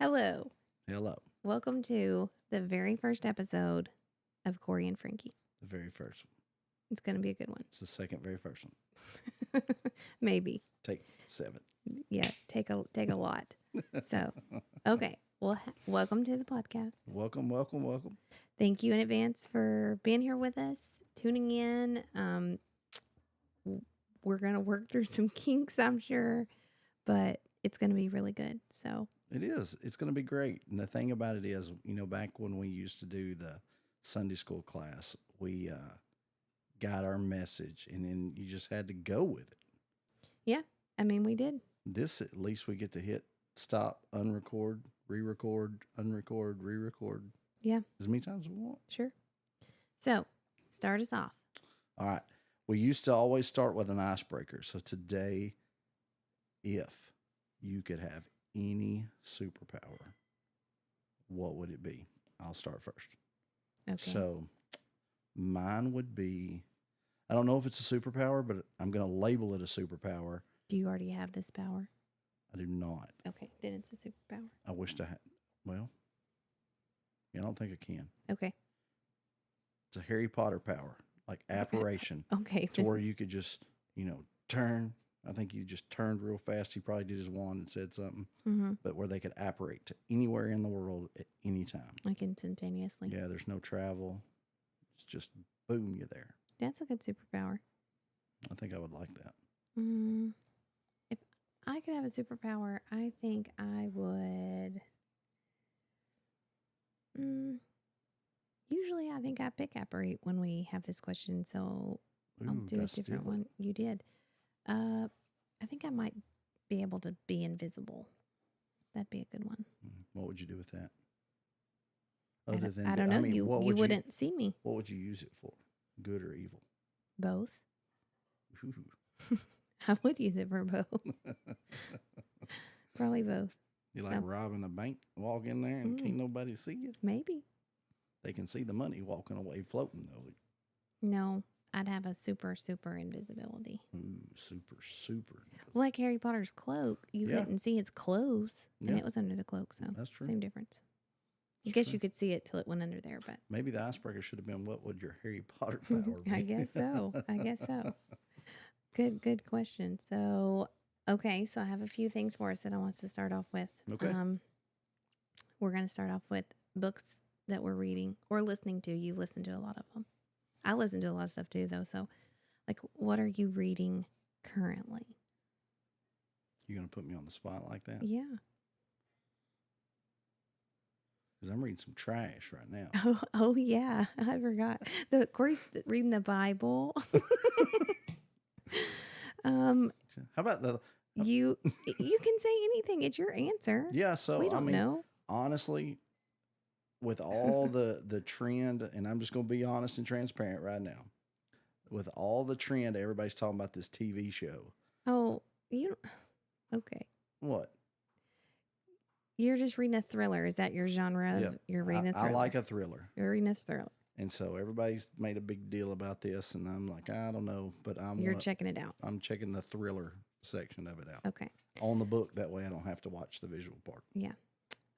Hello. Hello. Welcome to the very first episode of Corey and Frankie. The very first one. It's going to be a good one. It's the second very first one. Maybe. Take 7. Yeah, take a lot. So, okay. Well, welcome to the podcast. Welcome, welcome, welcome. Thank you in advance for being here with us, tuning in. We're going to work through some kinks, I'm sure, but it's going to be really good. So, It is. It's going to be great. And the thing about it is, back when we used to do the Sunday school class, we got our message and then you just had to go with it. yeah, I mean, we did. This, at least we get to hit stop, unrecord, re-record, unrecord, re-record. Yeah. As many times as we want. Sure. So, start us off. All right. We used to always start with an icebreaker. So today, if you could have any superpower, what would it be? I'll start first. Okay. So mine would be, I don't know if it's a superpower, but I'm going to label it a superpower. Do you already have this power? I do not. Okay, then it's a superpower. I wish to have, well, I don't think I can. Okay. It's a Harry Potter power, like apparition, Okay. to where you could just, turn. I think he just turned real fast. He probably did his wand and said something, but where they could apparate to anywhere in the world at any time. Like instantaneously. Yeah, there's no travel. It's just boom, you're there. That's a good superpower. I think I would like that. If I could have a superpower, I think I would. Usually, I think I pick apparate when we have this question, so I'll do a different one. You did. I think I might be able to be invisible. That'd be a good one. What would you do with that? I don't know. You wouldn't see me. What would you use it for? Good or evil? Both. Ooh. I would use it for both. Probably both. You like robbing a bank, walk in there and can't nobody see you? Maybe. They can see the money walking away floating though. No, I'd have a super invisibility. Ooh, super. Like Harry Potter's cloak, you couldn't see his clothes, and it was under the cloak, so that's true. Same difference. I guess you could see it till it went under there, but maybe the icebreaker should have been, what would your Harry Potter power be? I guess so. Good question. So, okay, so I have a few things for us that I want to start off with. Okay. We're going to start off with books that we're reading or listening to. You listen to a lot of them. I listen to a lot of stuff too, though. So, like, what are you reading currently? You going to put me on the spot like that? Yeah. Because I'm reading some trash right now. Oh yeah, I forgot. Corey's reading the Bible. How about you can say anything. It's your answer. Yeah, so we don't know. Honestly, with all the trend, and I'm just going to be honest and transparent right now, with all the trend, everybody's talking about this TV show. Oh, okay. What? You're just reading a thriller. Is that your genre? Yeah. You're reading a thriller. I like a thriller. You're reading a thriller. And so everybody's made a big deal about this, and I'm like, I don't know, but You're checking it out. I'm checking the thriller section of it out. Okay. On the book, that way I don't have to watch the visual part. Yeah.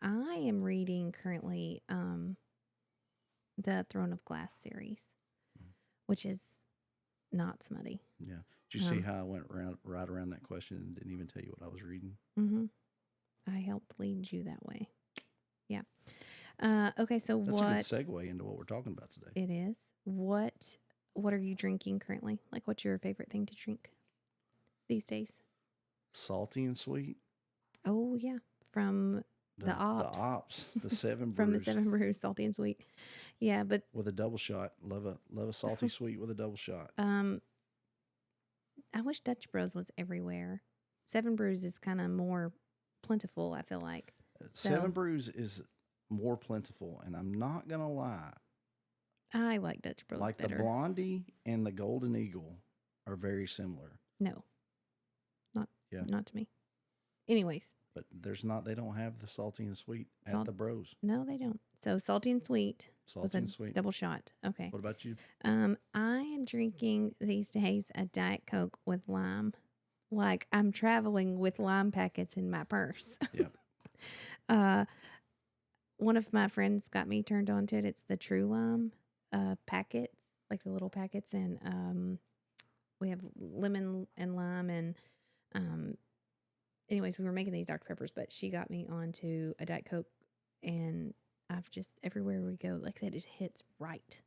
I am reading currently the Throne of Glass series, which is not smutty. Yeah. Did you see how I went right around that question and didn't even tell you what I was reading? Mm-hmm. I helped lead you that way. Yeah. Okay, so that's a good segue into what we're talking about today. It is. What are you drinking currently? Like, what's your favorite thing to drink these days? Salty and sweet. Oh, yeah. From the Ops. The 7 Brews. From the 7 Brews, salty and sweet. Yeah, but with a double shot. Love a salty sweet with a double shot. I wish Dutch Bros was everywhere. 7 Brews is kind of more plentiful, I feel like. 7 Brews is more plentiful, and I'm not gonna lie. I like Dutch Bros better. The Blondie and the Golden Eagle are very similar. No, not to me. Anyways, but they don't have the salty and sweet at the Bros. No, they don't. So salty and sweet. Salty and sweet. Double shot. Okay. What about you? I am drinking these days a Diet Coke with lime. Like I'm traveling with lime packets in my purse. Yep. Uh, one of my friends got me turned on to it. It's the True Lime packets, like the little packets, and we have lemon and lime, and um, anyways, we were making these Dr. Peppers, but she got me onto a Diet Coke, and I've just everywhere we go, like that, just hits right.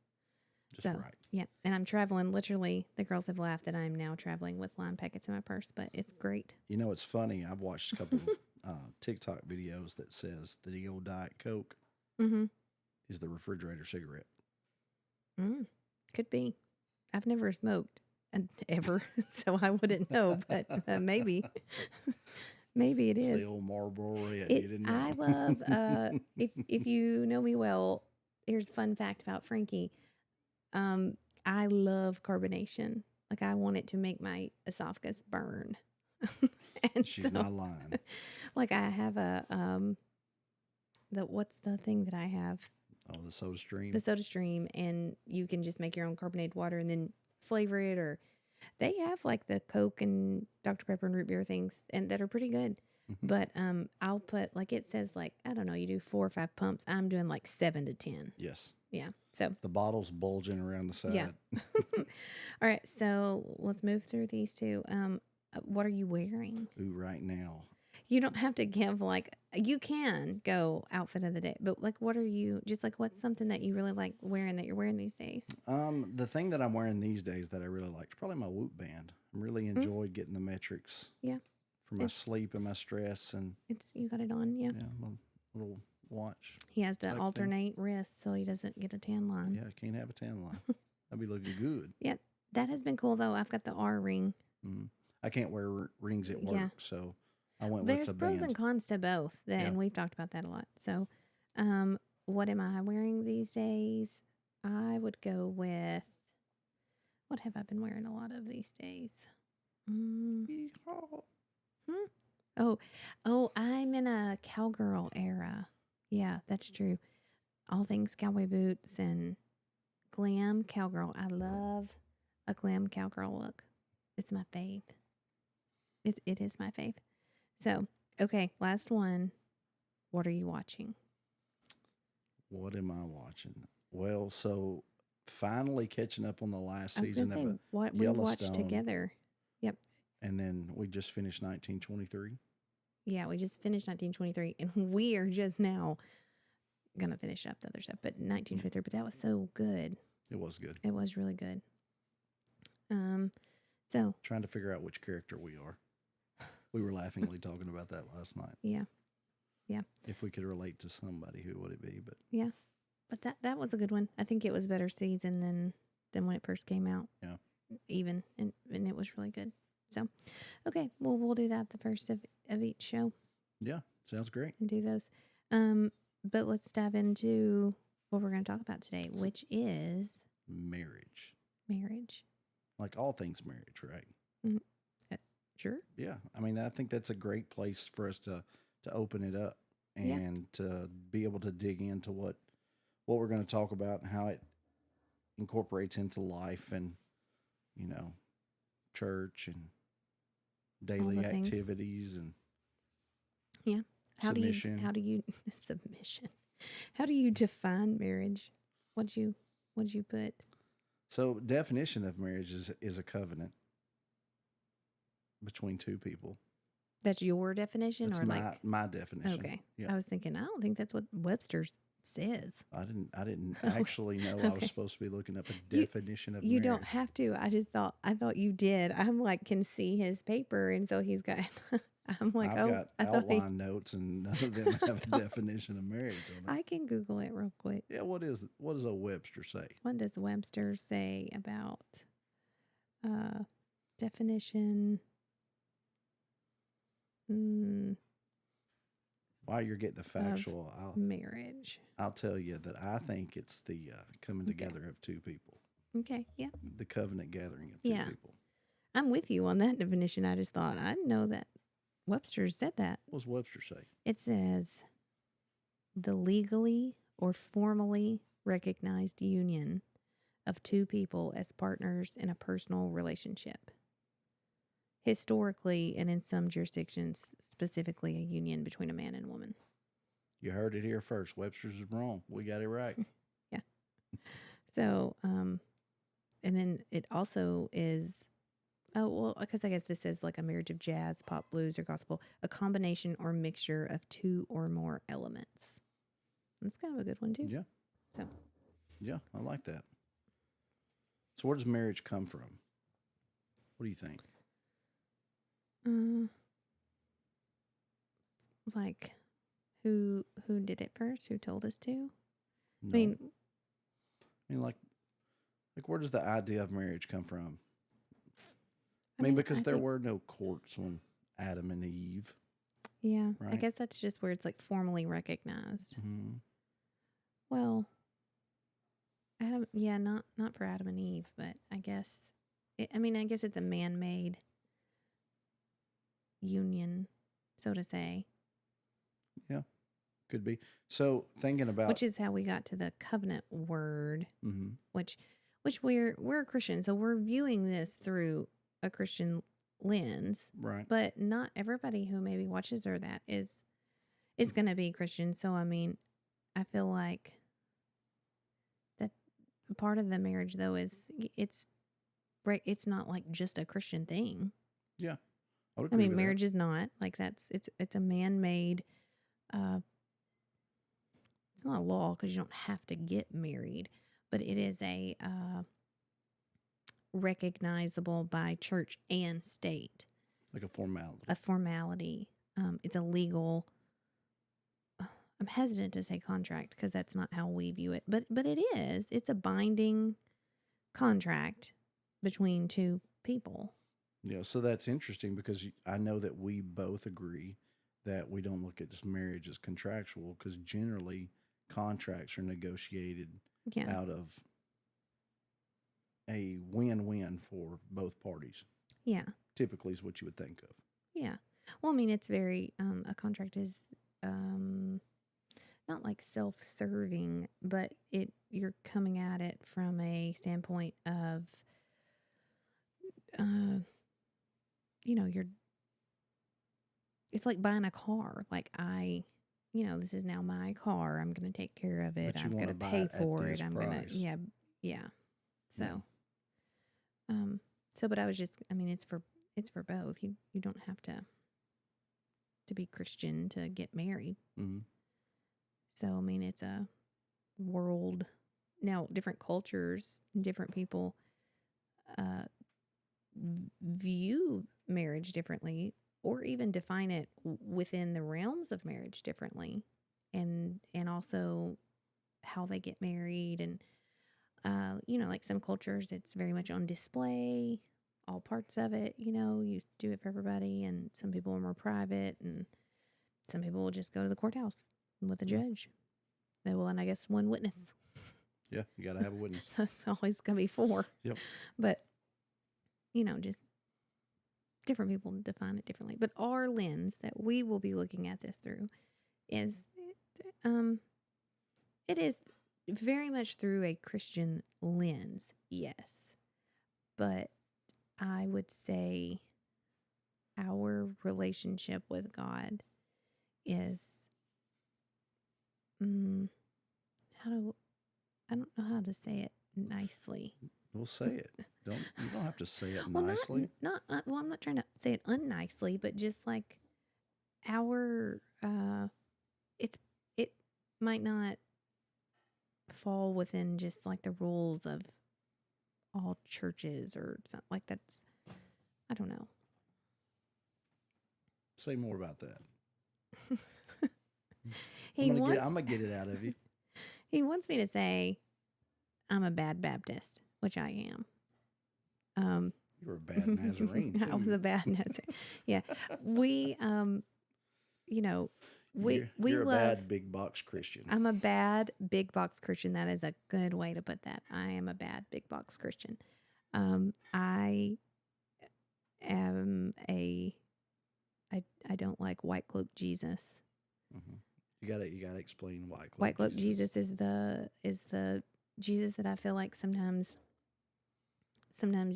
Just So right. yeah, and I'm traveling. Literally, the girls have laughed that I'm now traveling with lime packets in my purse, but it's great. You know, it's funny. I've watched a couple TikTok videos that says the old Diet Coke Mm-hmm. is the refrigerator cigarette. Could be. I've never smoked ever, so I wouldn't know, but maybe. Maybe it It's is. the old Marlboro Red. You didn't know. I love if you know me well, here's a fun fact about Frankie. I love carbonation. Like I want it to make my esophagus burn. And She's so not lying. like I have a what's the thing that I have? Oh, the Soda Stream. The Soda Stream, and you can just make your own carbonated water and then flavor it, or they have like the Coke and Dr. Pepper and root beer things and that are pretty good. Mhm. But I'll put like it says like I don't know, you do 4 or 5 pumps. I'm doing like 7 to 10. Yes. Yeah. So The bottle's bulging around the side. yeah. All right, so let's move through these two. What are you wearing? Ooh, right now. You don't have to give like you can go outfit of the day, but like what are you just like what's something that you really like wearing that you're wearing these days? The thing that I'm wearing these days that I really like is probably my Whoop band. I really enjoyed getting the metrics. Yeah. For my It's- sleep and my stress and It's you got it on, yeah. my little watch. He has to type thing. alternate wrists so he doesn't get a tan line. Yeah, I can't have a tan line. I'd be looking good. Yeah, that has been cool though. I've got the R ring. I can't wear rings at work, Yeah. so I went with There's the pros band. and cons to both, and we've talked about that a lot. So, what am I wearing these days? I would go with what have I been wearing a lot of these days? Oh, I'm in a cowgirl era. Yeah, that's true. All things cowboy boots and glam cowgirl. I love a glam cowgirl look. It's my fave. It is my fave. So, okay, last one. What are you watching? What am I watching? Well, so finally catching up on the last I was season gonna say of what we watched Yellowstone. together. Yep. And then we just finished 1923. Yeah, we just finished 1923, and we are just now gonna finish up the other stuff. But 1923, but that was so good. It was good. It was really good. So Trying to figure out which character we are. We were laughingly talking about that last night. yeah, If we could relate to somebody, who would it be? But but that was a good one. I think it was a better season than when it first came out. Yeah. Even and it was really good. So, okay, well we'll do that the first of each show yeah, sounds great. and do those. But let's dive into what we're going to talk about today, which is Marriage. marriage. Like all things marriage, right? Sure. Yeah. I mean, I think that's a great place for us to open it up Yeah. and to be able to dig into what we're going to talk about and how it incorporates into life and, church and daily the things. activities and How submission. do you submission? How do you define marriage? What'd you put? So, definition of marriage is a covenant between two people. That's your definition, That's or like my definition. okay? Yeah. I was thinking I don't think that's what Webster says. I didn't Oh, actually know I was okay. supposed to be looking up a You- definition of You marriage. don't have to. I thought you did. I'm like can see his paper, and so he's got. I'm like, I've oh, got I thought outline notes, and none of them have a thought- definition of marriage on it. I can Google it real quick. Yeah, what does a Webster say? What does Webster say about definition? While you're getting the factual, Marriage. I'll tell you that I think it's the coming Okay. together of two people, Okay, yeah. the covenant gathering of two Yeah. people. I'm with you on that definition. I just thought I didn't know that Webster said that. What does Webster say? It says the legally or formally recognized union of two people as partners in a personal relationship. Historically, and in some jurisdictions, specifically a union between a man and woman. You heard it here first. Webster's is wrong. We got it right. Yeah. So, and then it also is, oh, well, because I guess this is like a marriage of jazz, pop, blues, or gospel, a combination or mixture of two or more elements. That's kind of a good one, too. Yeah. So, Yeah, I like that. So where does marriage come from? What do you think? like, who did it first? Who told us to? No. I mean, like where does the idea of marriage come from? I mean, because there were no courts when Adam and Eve. Yeah, right? I guess that's just where it's like formally recognized. Mm-hmm. Well, Adam, yeah, not for Adam and Eve, but I guess, I guess it's a man-made union, so to say. Yeah, could be. So thinking about, which is how we got to the covenant word, mm-hmm. which we're a Christian, so we're viewing this through a Christian lens, right? But not everybody who maybe watches or that is going to be Christian. So I mean, I feel like that part of the marriage though is it's right. It's not like just a Christian thing. Yeah, I would agree with marriage that. is not like it's a man-made. It's not a law because you don't have to get married, but it is a recognizable by church and state. Like a formality. A formality. It's a legal. I'm hesitant to say contract because that's not how we view it, but it is. It's a binding contract between two people. Yeah, so that's interesting because I know that we both agree that we don't look at this marriage as contractual because generally contracts are negotiated out of a win-win for both parties. Yeah. Typically is what you would think of. Yeah. Well, I mean, it's very, a contract is not like self-serving, but you're coming at it from a standpoint of, it's like buying a car. Like this is now my car. I'm going to take care of it. I'm going to pay for it. I'm going to, yeah. So, but I was just, it's for both. You don't have to be Christian to get married. Mm-hmm. So, it's a world. Now, different cultures, different people view marriage differently, or even define it within the realms of marriage differently, and also how they get married. And, like some cultures, it's very much on display, all parts of it, you do it for everybody. And some people are more private, and some people will just go to the courthouse with a judge. And I guess one witness. Yeah, you got to have a witness. So it's always going to be 4. Yep. But, just different people define it differently. But our lens that we will be looking at this through is, it is very much through a Christian lens, yes. But I would say our relationship with God is, I don't know how to say it nicely. We'll say it. You don't have to say it nicely. I'm not trying to say it unnicely, but just like our, it might not fall within just like the rules of all churches or something like that's, I don't know. Say more about that. I'm going to get it out of you. He wants me to say I'm a bad Baptist, which I am. You were a bad Nazarene, too. I was a bad Nazarene. Yeah. We, You're a bad big box Christian. I'm a bad big box Christian. That is a good way to put that. I am a bad big box Christian. I don't like white cloak Jesus. Mm-hmm. You gotta explain white cloak Jesus is the Jesus that I feel like sometimes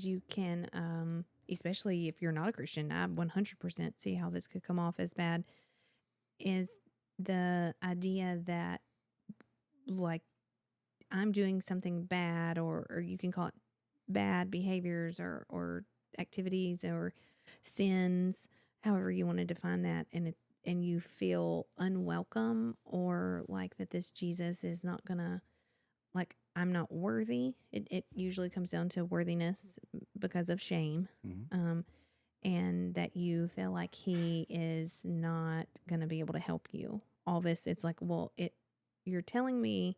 you can, especially if you're not a Christian, I 100% see how this could come off as bad, is the idea that like I'm doing something bad, or you can call it bad behaviors or activities or sins, however you want to define that, and you feel unwelcome, or like that this Jesus is not gonna, like, I'm not worthy. It usually comes down to worthiness because of shame. Mhm. And that you feel like he is not going to be able to help you. All this, it's like, well, you're telling me,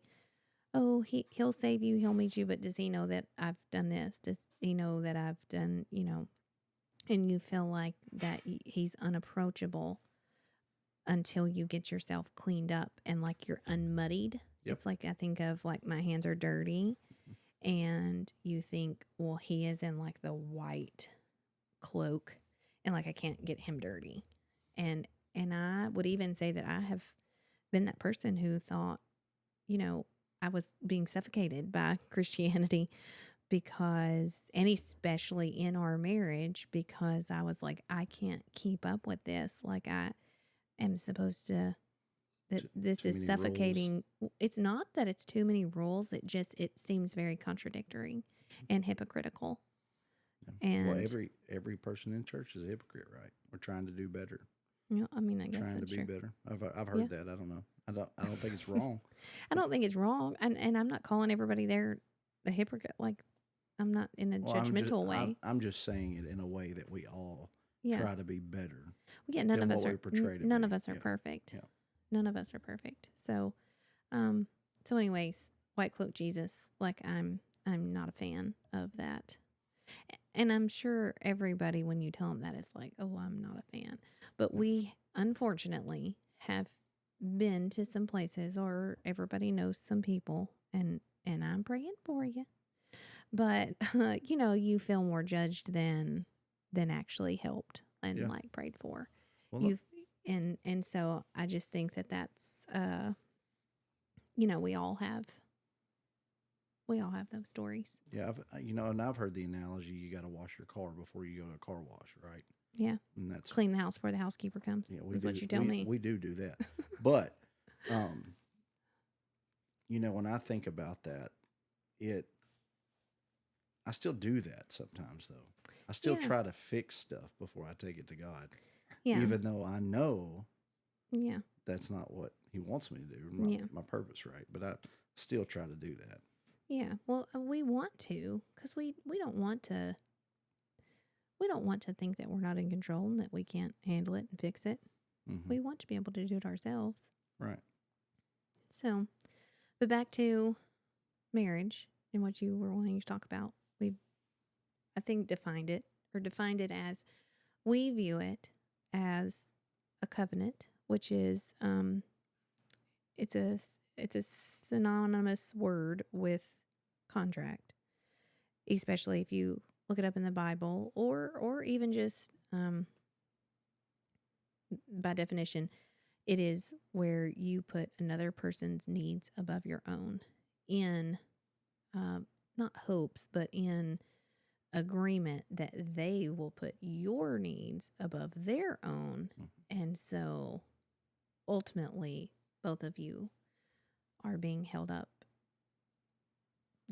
oh, he'll save you, he'll meet you, but does he know that I've done this? Does he know that I've done, and you feel like that he's unapproachable until you get yourself cleaned up and like you're unmuddied. Yep. It's like I think of like my hands are dirty, and you think, well, he is in like the white cloak, and like I can't get him dirty. And I would even say that I have been that person who thought, I was being suffocated by Christianity, because, and especially in our marriage, because I was like, I can't keep up with this. Like I am supposed to, that this Too is many rules. suffocating. It's not that it's too many rules. It seems very contradictory and hypocritical. Yeah. Well, And every person in church is a hypocrite, right? We're trying to do better. I mean, I guess Trying to that's be true. better. I've heard that. I don't know. I don't think it's wrong. I don't think it's wrong, and I'm not calling everybody there a hypocrite. Like, I'm not in a Well, judgmental way. I'm just saying it in a way that we all Yeah, try to be better. well, yeah. None than of us what are. we portray to None be. of us are Yeah. perfect. Yeah. None of us are perfect. So, anyways, White Cloak Jesus. Like, I'm not a fan of that. And I'm sure everybody, when you tell them that, is like, oh, I'm not a fan. But we, unfortunately, have been to some places, or everybody knows some people, and I'm praying for you. But, you feel more judged than actually helped and Yeah. like prayed for. Well, You've, and so I just think that that's, we all have those stories. yeah, and I've heard the analogy: you got to wash your car before you go to a car wash, right? Yeah. And that's Clean the house before the housekeeper comes. yeah, Is what you tell me. We do that, but when I think about that, I still do that sometimes, though. I still Yeah. try to fix stuff before I take it to God, Yeah. even though I know Yeah. that's not what He wants me to do, Yeah. my purpose, right? But I still try to do that. Yeah. Well, we want to, because we don't want to. We don't want to think that we're not in control and that we can't handle it and fix it. Mhm. We want to be able to do it ourselves. Right. So, but back to marriage and what you were wanting to talk about. We've, I think, defined it as, we view it as a covenant, which is, it's a synonymous word with contract, especially if you look it up in the Bible, or even just by definition. It is where you put another person's needs above your own, in not hopes, but in agreement that they will put your needs above their own. And so ultimately, both of you are being held up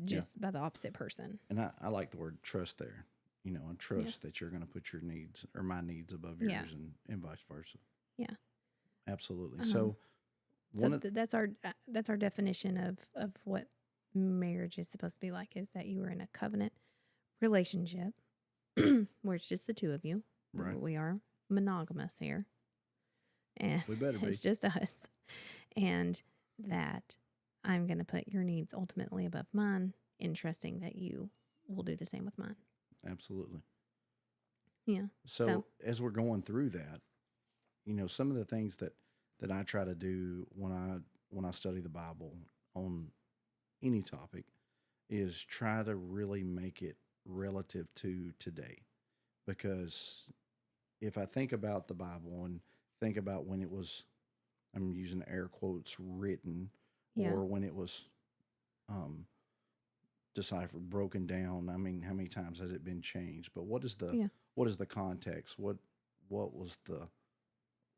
just by the opposite person. And I like the word trust there, and trust that you're going to put your needs or my needs above yours, Yeah. and vice versa. Yeah. Absolutely. Uh-huh. So That's our definition of what marriage is supposed to be like, is that you are in a covenant relationship where it's just the two of you. Right. We are monogamous here. And We better be. it's just us. And that I'm going to put your needs ultimately above mine, in trusting that you will do the same with mine. Absolutely. Yeah. So as we're going through that, some of the things that I try to do when I study the Bible on any topic is try to really make it relative to today. Because if I think about the Bible and think about when it was, I'm using air quotes, written, Yeah. or when it was deciphered, broken down, I mean, how many times has it been changed? But what is the context? What was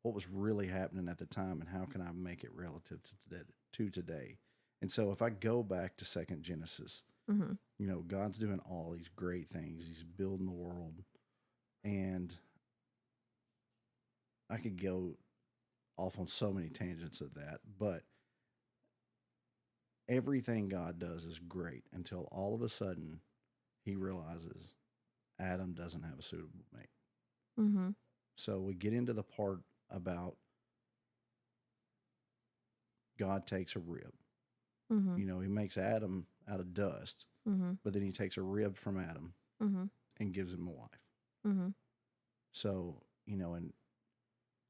what was really happening at the time, and how can I make it relative to today. And so if I go back to second Genesis, Mm-hmm. you know, God's doing all these great things. He's building the world. And I could go off on so many tangents of that, but everything God does is great until all of a sudden he realizes Adam doesn't have a suitable mate. Mm-hmm. So we get into the part about God takes a rib. Mm-hmm. You know, he makes Adam out of dust, Mm-hmm. but then he takes a rib from Adam Mm-hmm. and gives him a wife. Mm-hmm. So, you know, in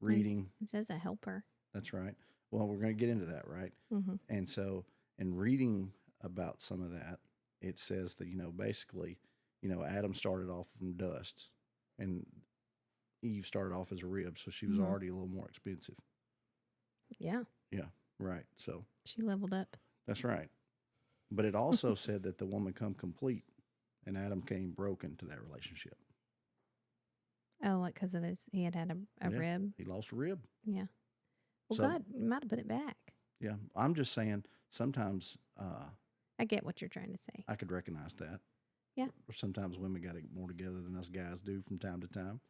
reading, It says a helper. that's right. Well, we're going to get into that, right? Mm-hmm. And so, in reading about some of that, it says that, you know, basically, you know, Adam started off from dust and Eve started off as a rib. So she was Mhm. already a little more expensive. Yeah, Yeah, right. So she leveled up. that's right. But it also said that the woman come complete and Adam came broken to that relationship. Oh, like because of he had a Yeah. rib. He lost a rib. Yeah. Well, So- God might have put it back. Yeah. I'm just saying sometimes I get what you're trying to say. I could recognize that. Yeah. Or sometimes women got it more together than us guys do from time to time.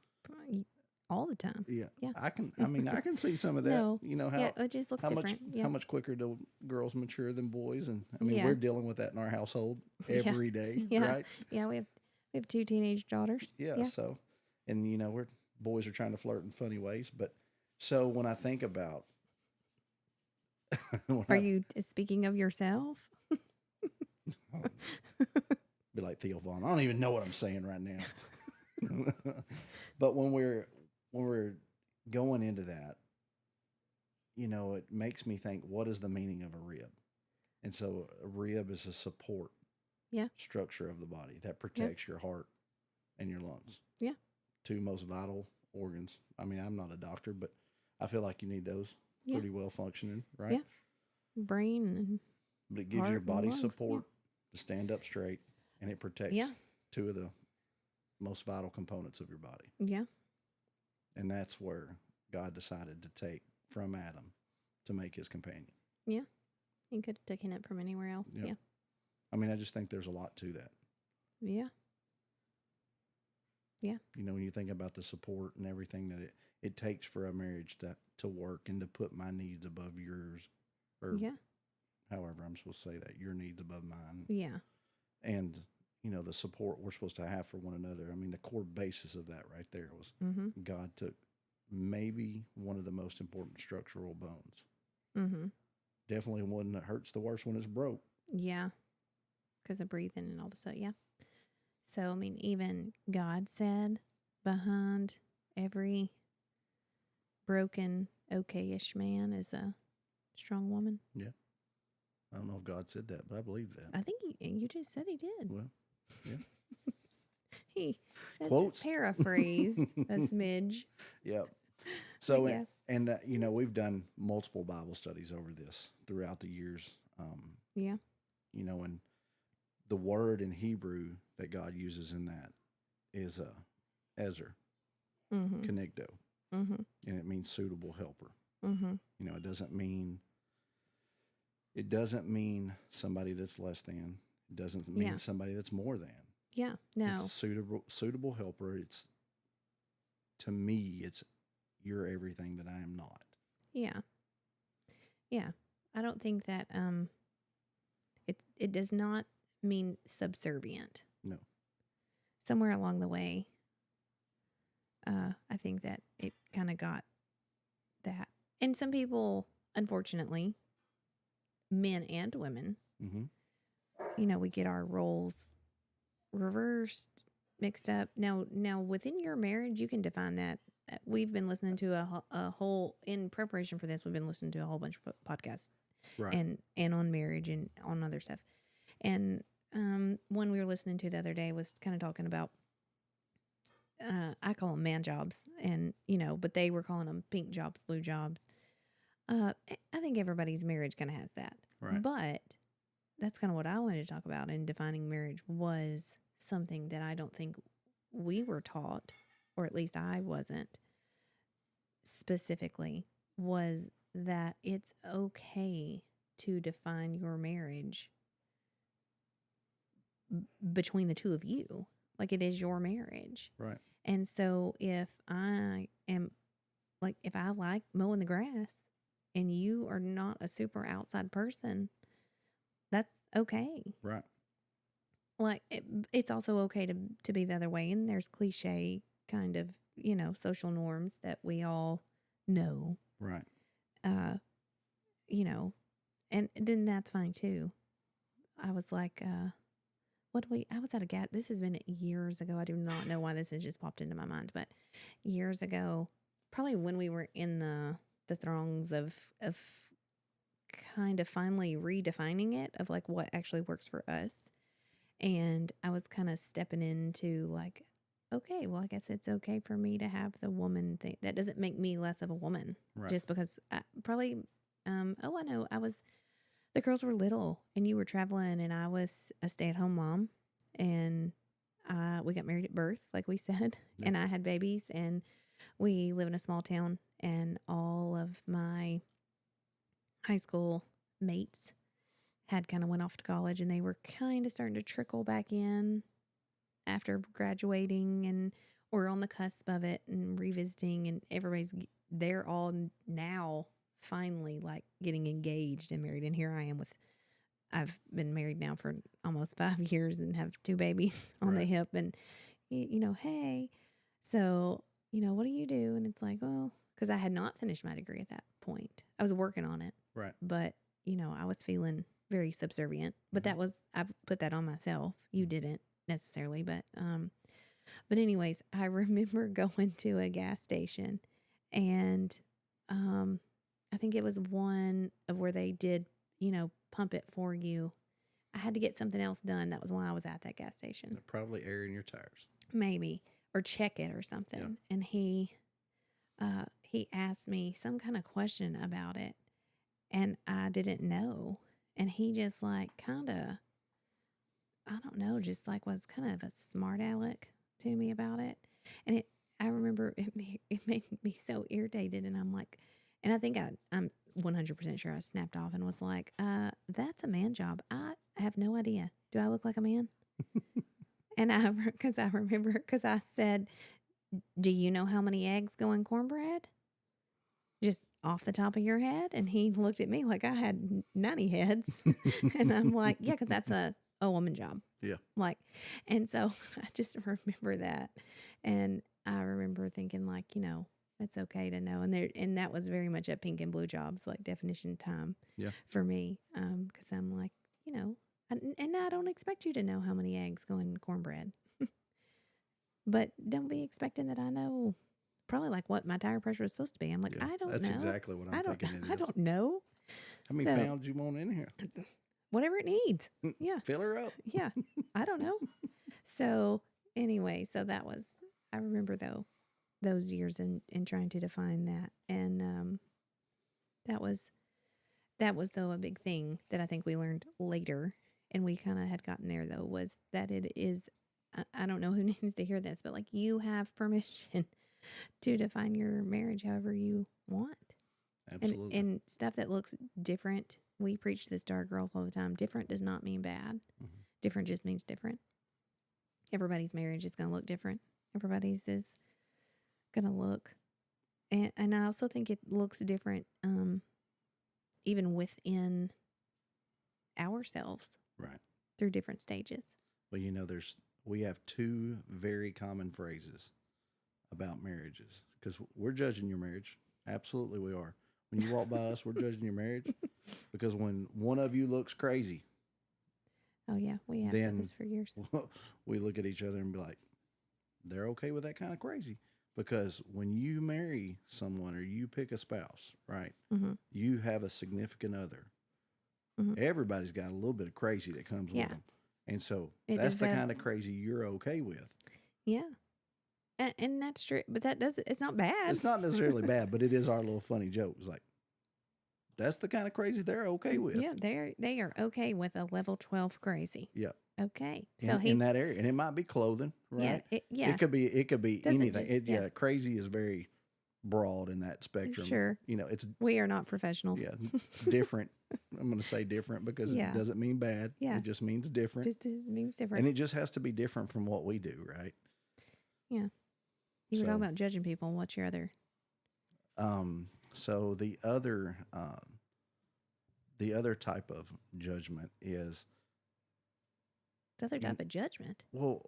All the time. Yeah. Yeah. I can see some of that. No. You know, how Yeah, it just looks how much different. Yeah. how much quicker do girls mature than boys? And I mean, Yeah. we're dealing with that in our household Yeah. every day, Yeah. right? Yeah, we have 2 teenage daughters. Yeah, Yeah. So, and you know, boys are trying to flirt in funny ways, but so when I think about, Are you speaking of yourself? be like Theo Vaughn? I don't even know what I'm saying right now. But when we're going into that, you know, it makes me think, what is the meaning of a rib? And so a rib is a support Yeah. structure of the body that protects your heart and your lungs. Yeah. 2 most vital organs. I mean, I'm not a doctor, but I feel like you need those Yeah. pretty well functioning, right? Yeah. Brain and But it gives Heart your and body lungs, yeah. support to stand up straight, and it protects Yeah. 2 of the most vital components of your body. yeah. And that's where God decided to take from Adam to make his companion. You could have taken it from anywhere else. Yep. Yeah. I mean, I just think there's a lot to that. Yeah. You know, when you think about the support and everything that it takes for a marriage to work and to put my needs above yours, or Yeah. however I'm supposed to say that, your needs above mine. Yeah. And, you know, the support we're supposed to have for one another. I mean, the core basis of that right there was Mm-hmm. God took maybe one of the most important structural bones. Mm-hmm. Definitely one that hurts the worst when it's broke. Yeah. Because of breathing and all the stuff. Yeah. So, I mean, even God said behind every broken, okay-ish man is a strong woman. I don't know if God said that, but I believe that. I think you just said he did. Well, That's Quotes. paraphrased a smidge. yeah. So, Yeah. and you know, we've done multiple Bible studies over this throughout the years. Yeah. You know, and the word in Hebrew that God uses in that is ezer, Mm-hmm. connecto, Mm-hmm. and it means suitable helper. Mm-hmm. You know, it doesn't mean somebody that's less than. It doesn't mean Yeah. somebody that's more than. Yeah. No. It's suitable helper. It's, to me, it's you're everything that I am not. Yeah. Yeah. I don't think that it does not mean subservient. No. Somewhere along the way, I think that it kind of got that. And some people, unfortunately, men and women, Mm-hmm. you know, we get our roles reversed, mixed up. Now within your marriage, you can define that. We've been listening to a whole, in preparation for this, we've been listening to a whole bunch of podcasts Right. and on marriage and on other stuff. And one we were listening to the other day was kind of talking about, I call them man jobs, and you know, but they were calling them pink jobs, blue jobs. I think everybody's marriage kind of has that. Right. But that's kind of what I wanted to talk about in defining marriage, was something that I don't think we were taught, or at least I wasn't, specifically was that it's okay to define your marriage between the two of you. Like, it is your marriage. Right. And so if I like mowing the grass and you are not a super outside person, that's okay. Right. Like, it's also okay to be the other way. And there's cliche kind of, social norms that we all know, Right. and then that's fine too. I was like, I was at a gas. This has been years ago. I do not know why this has just popped into my mind, but years ago, probably when we were in the throngs of kind of finally redefining it, of like what actually works for us. And I was kind of stepping into like, okay, well, I guess it's okay for me to have the woman thing. That doesn't make me less of a woman, Right. just because I know the girls were little and you were traveling and I was a stay-at-home mom, and we got married at birth, like we said, Yeah. and I had babies, and we live in a small town, and all of my high school mates had kind of went off to college, and they were kind of starting to trickle back in after graduating, and we're on the cusp of it and revisiting, and they're all now finally like getting engaged and married. And here I am I've been married now for almost 5 years and have 2 babies on the Right. hip, and hey, so, what do you do? And it's like, well, because I had not finished my degree at that point. I was working on it, Right. but, I was feeling very subservient, but I've put that on myself. You didn't necessarily, but anyways, I remember going to a gas station, and, I think it was one of where they did, pump it for you. I had to get something else done. That was why I was at that gas station. They're probably airing your tires. Maybe, or check it or something. Yeah. And he asked me some kind of question about it, and I didn't know. And he just like kind of, I don't know, just like was kind of a smart aleck to me about it. And I remember it made me so irritated. And I'm like, and I think I'm 100% sure I snapped off and was like, that's a man job. I have no idea. Do I look like a man? And because I said, do you know how many eggs go in cornbread? Just off the top of your head? And he looked at me like I had 90 heads. And I'm like, yeah, because that's a woman job. Yeah. Like, and so I just remember that. And I remember thinking like, it's okay to know. And that was very much a pink and blue jobs, like definition time for me. Because I'm like, and I don't expect you to know how many eggs go in cornbread. But don't be expecting that I know probably like what my tire pressure is supposed to be. I'm like, I don't know. That's exactly what I'm thinking it is. I don't know. How many pounds you want in here? Whatever it needs. Yeah. Fill her up. Yeah. I don't know. So anyway, I remember those years in trying to define that. And that was though a big thing that I think we learned later, and we kind of had gotten there though, was that it is, I don't know who needs to hear this, but like you have permission to define your marriage however you want. Absolutely. And stuff that looks different. We preach this to our girls all the time. Different does not mean bad. Mhm. Different just means different. Everybody's marriage is going to look different. Everybody's is going to look. And I also think it looks different even within ourselves. Right. Through different stages. Well, we have 2 very common phrases about marriages, because we're judging your marriage. Absolutely we are. When you walk by us, we're judging your marriage, because when one of you looks crazy, oh yeah, we have said this for years. We look at each other and be like, they're okay with that kind of crazy. Because when you marry someone or you pick a spouse, right, Mm-hmm. you have a significant other. Mm-hmm. Everybody's got a little bit of crazy that comes with them. And so that's the kind of crazy you're okay with. Yeah. And that's true. But it's not bad. It's not necessarily bad, but it is our little funny joke. It's like, that's the kind of crazy they're okay with. Yeah, they are okay with a level 12 crazy. Yeah. Okay. So in that area. And it might be clothing, right? Yeah. It could be Doesn't anything. just- Crazy is very broad in that spectrum. Sure. You know, it's We are not professionals. yeah, different. I'm going to say different because Yeah. it doesn't mean bad. Yeah. It just means different. Just it means different. And it just has to be different from what we do, right? Yeah. You were So- talking about judging people. What's your other? So the other type of judgment is, The other type of judgment. well,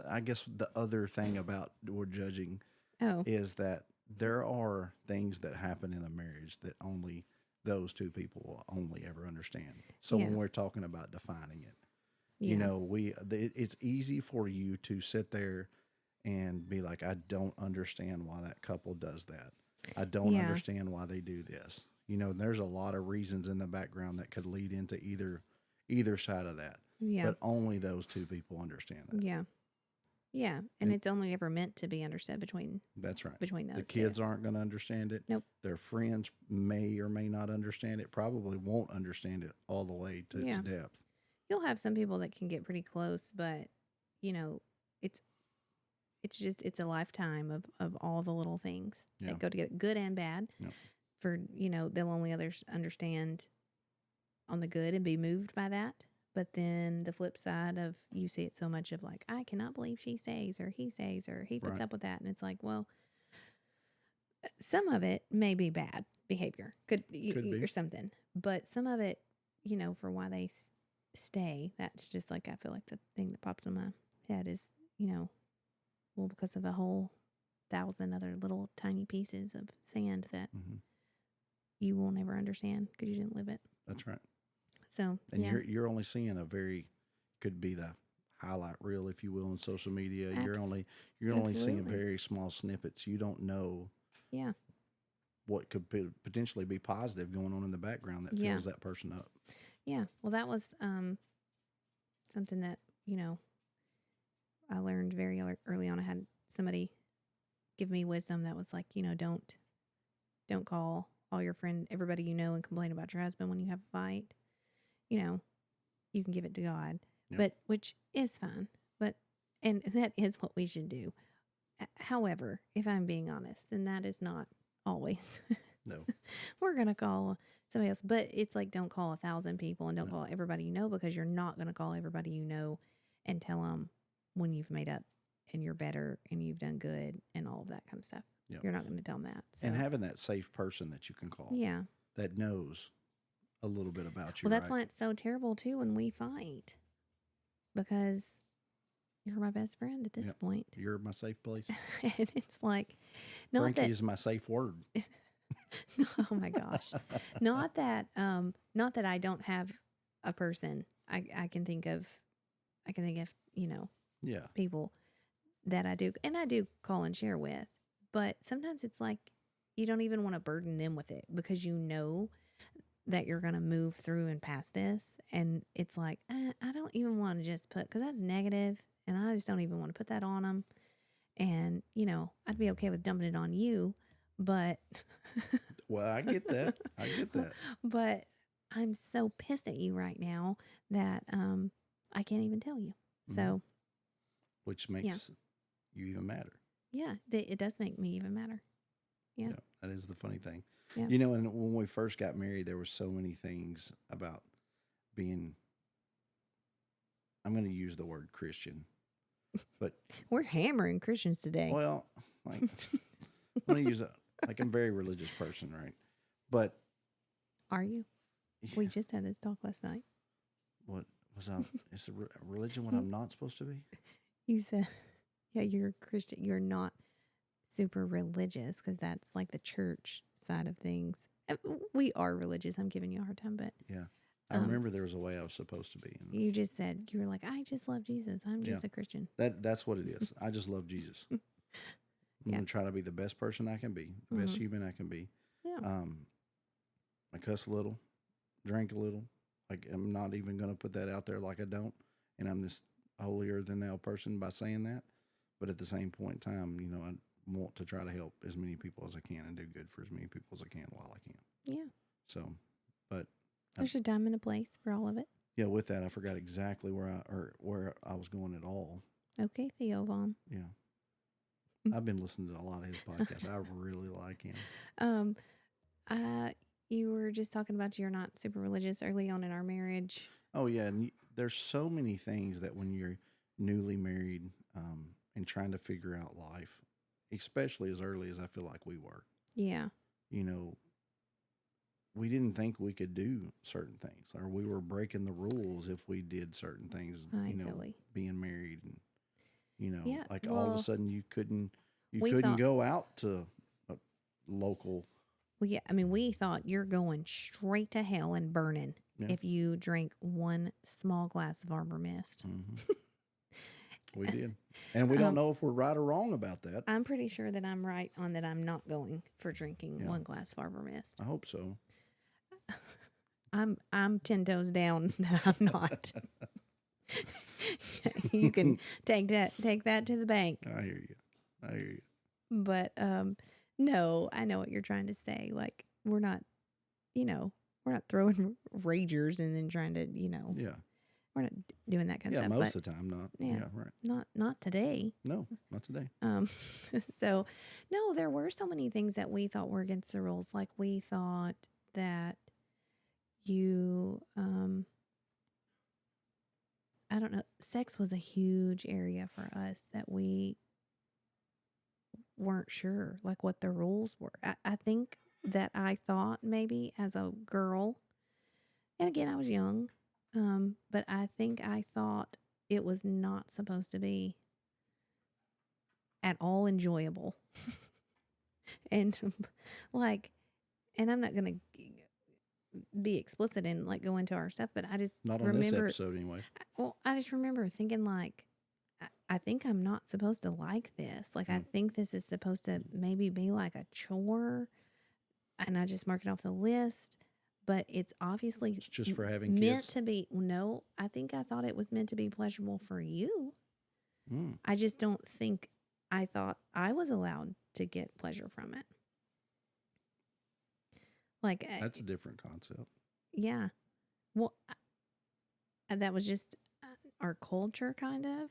I guess the other thing about we're judging Oh, is that there are things that happen in a marriage that only those two people will only ever understand. So when Yeah. we're talking about defining it, yeah. you know, it's easy for you to sit there and be like, I don't understand why that couple does that. I don't Yeah. understand why they do this. You know, there's a lot of reasons in the background that could lead into either side of that. Yeah. But only those two people understand that. Yeah. Yeah. And And- it's only ever meant to be understood between That's right. those The two. kids aren't going to understand it. Nope. Their friends may or may not understand it. Probably won't understand it all the way to its Yeah. depth. You'll have some people that can get pretty close, but you know, it's a lifetime of all the little things Yeah. that go together, good and bad. Yep. For, you know, they'll only others understand on the good and be moved by that. But then the flip side of, you see it so much of like, I cannot believe she stays or he stays or he puts Right. up with that. And it's like, well, some of it may be bad behavior, could be. or something. But some of it, you know, for why they stay, that's just like, I feel like the thing that pops in my head is, you know, well, because of a whole 1,000 other little tiny pieces of sand that Hmm. you will never understand because you didn't live it. That's right. So, And yeah. you're only seeing could be the highlight reel, if you will, on social media. You're only seeing Absolutely. very small snippets. You don't know Yeah. what could potentially be positive going on in the background that Yeah. fills that person up. Yeah. Well, that was something that, you know, I learned very early on. I had somebody give me wisdom that was like, you know, don't call all your everybody you know and complain about your husband when you have a fight. You know, you can give it to God, Yeah. but which is fine. And that is what we should do. However, if I'm being honest, then that is not always. No. We're going to call somebody else, but it's like, don't call 1,000 people and don't No. call everybody you know, because you're not going to call everybody you know and tell them when you've made up and you're better and you've done good and all of that kind of stuff. Yep. You're not going to tell them that. So, And having that safe person that you can call yeah. that knows a little bit about you. Well, that's right? why it's so terrible too when we fight, because you're my best friend at this Yep. point. You're my safe place. And it's like, not Frankie that, is my safe word. oh my gosh, not that I don't have a person. I can think of, you know, Yeah. people that I do, and I do call and share with, but sometimes it's like, you don't even want to burden them with it because you know that you're going to move through and past this. And it's like, I don't even want to just because that's negative, and I just don't even want to put that on them. And, you know, I'd be okay with dumping it on you, but Well, I get that. I get that. but I'm so pissed at you right now that I can't even tell you. So Which makes you even matter. yeah, it does make me even matter. Yeah. That is the funny thing. Yeah. You know, and when we first got married, there were so many things about being, I'm going to use the word Christian, but We're hammering Christians today. well, like, I'm going to use it. Like, I'm a very religious person, right? But Are you? We just had this talk last night. what was I? Is religion what I'm not supposed to be? You said, yeah, you're a Christian. You're not super religious because that's like the church side of things. We are religious. I'm giving you a hard time, but Yeah. I remember there was a way I was supposed to be. And you just said, you were like, I just love Jesus. I'm just a Christian. that's what it is. I just love Jesus. I'm going to try to be the best person I can be, the best human I can be. Yeah. I cuss a little, drink a little. Like, I'm not even going to put that out there like I don't. And I'm this holier than thou person by saying that. But at the same point in time, you know, I want to try to help as many people as I can and do good for as many people as I can while I can. Yeah. So, but There's a time and a place for all of it. yeah, with that, I forgot exactly where I was going at all. Okay, Theo Vaughn. Yeah. I've been listening to a lot of his podcasts. I really like him. Um, you were just talking about you're not super religious early on in our marriage. Oh yeah, and there's so many things that when you're newly married and trying to figure out life, especially as early as I feel like we were, Yeah. you know, we didn't think we could do certain things, or we were breaking the rules if we did certain things. Right, You know, Zoe. being married, and Yeah, like all of a well, sudden you couldn't we thought, go out to a local. well, yeah, I mean, we thought you're going straight to hell and burning Yeah. if you drink one small glass of Arbor Mist. Mhm. We did, and we don't Um, know if we're right or wrong about that. I'm pretty sure that I'm right on that. I'm not going for drinking Yeah. one glass of Arbor Mist. I hope so. I'm 10 toes down that I'm not. You can take that to the bank. I hear you. I hear you. But no, I know what you're trying to say. Like we're not, we're not throwing ragers and then trying to, Yeah. we're not doing that kind Yeah, of stuff. most But of the time, not. Yeah. Yeah, right. not today. No, not today. So no, there were so many things that we thought were against the rules. Like we thought that you I don't know, sex was a huge area for us that we weren't sure like what the rules were. I think that I thought maybe as a girl, and again I was young, but I think I thought it was not supposed to be at all enjoyable. And like, and I'm not gonna be explicit and like go into our stuff, but I just Not on this episode, anyways. well, I just remember thinking like, I think I'm not supposed to like this. Like, I think this is supposed to maybe be like a chore, and I just mark it off the list. But it's obviously It's just for having meant kids. to be. No, I think I thought it was meant to be pleasurable for you. Mm. I just don't think I thought I was allowed to get pleasure from it. Like That's a different concept. yeah. Well, that was just our culture, kind of.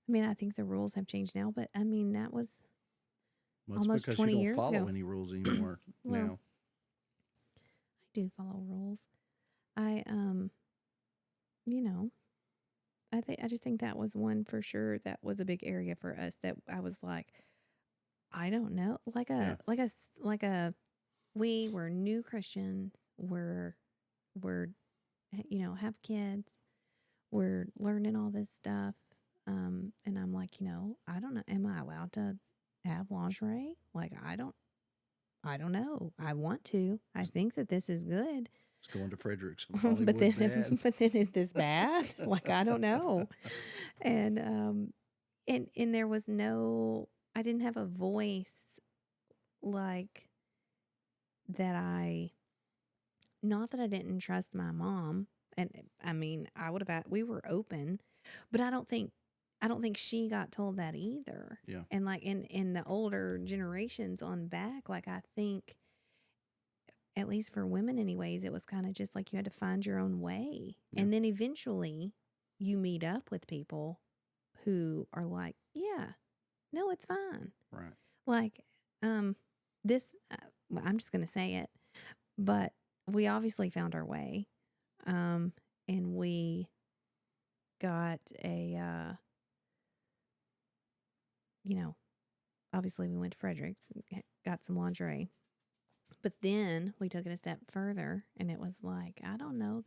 I mean, I think the rules have changed now, but I mean, that was Well, it's almost because 20 you don't years follow ago. any rules anymore Well, now. I do follow rules. I, I just think that was one for sure. That was a big area for us that I was like, I don't know, we were new Christians. We're, have kids. We're learning all this stuff. And I'm like, I don't know. Am I allowed to have lingerie? Like, I don't know. I want to. I think that this is good. It's going to Fredericks. but then is this bad? Like, I don't know. And there was I didn't have a voice like that. Not that I didn't trust my mom. And I mean, we were open, but I don't think she got told that either. Yeah. And like in the older generations on back, like I think, at least for women anyways, it was kind of just like you had to find your own way. Yeah. And then eventually you meet up with people who are like, yeah, no, it's fine. Right. Like, this, I'm just going to say it, but we obviously found our way. And we got obviously we went to Fredericks and got some lingerie, but then we took it a step further and it was like, I don't know,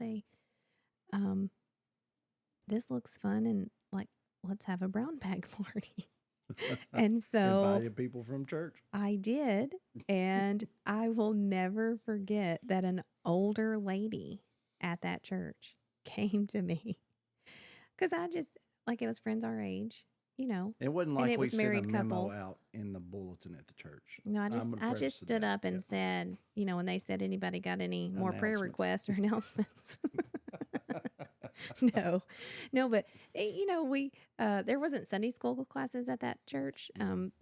this looks fun and like, let's have a brown bag party. And so invited people from church. I did. And I will never forget that an older lady at that church came to me because I just like, it was friends our age, It wasn't and like it we was sent a married memo couples. out in the bulletin at the church. No, I I'm just impressed with stood that. up and Yep. said, when they said anybody got any more prayer Announcements. requests or announcements. No, but we there wasn't Sunday school classes at that church,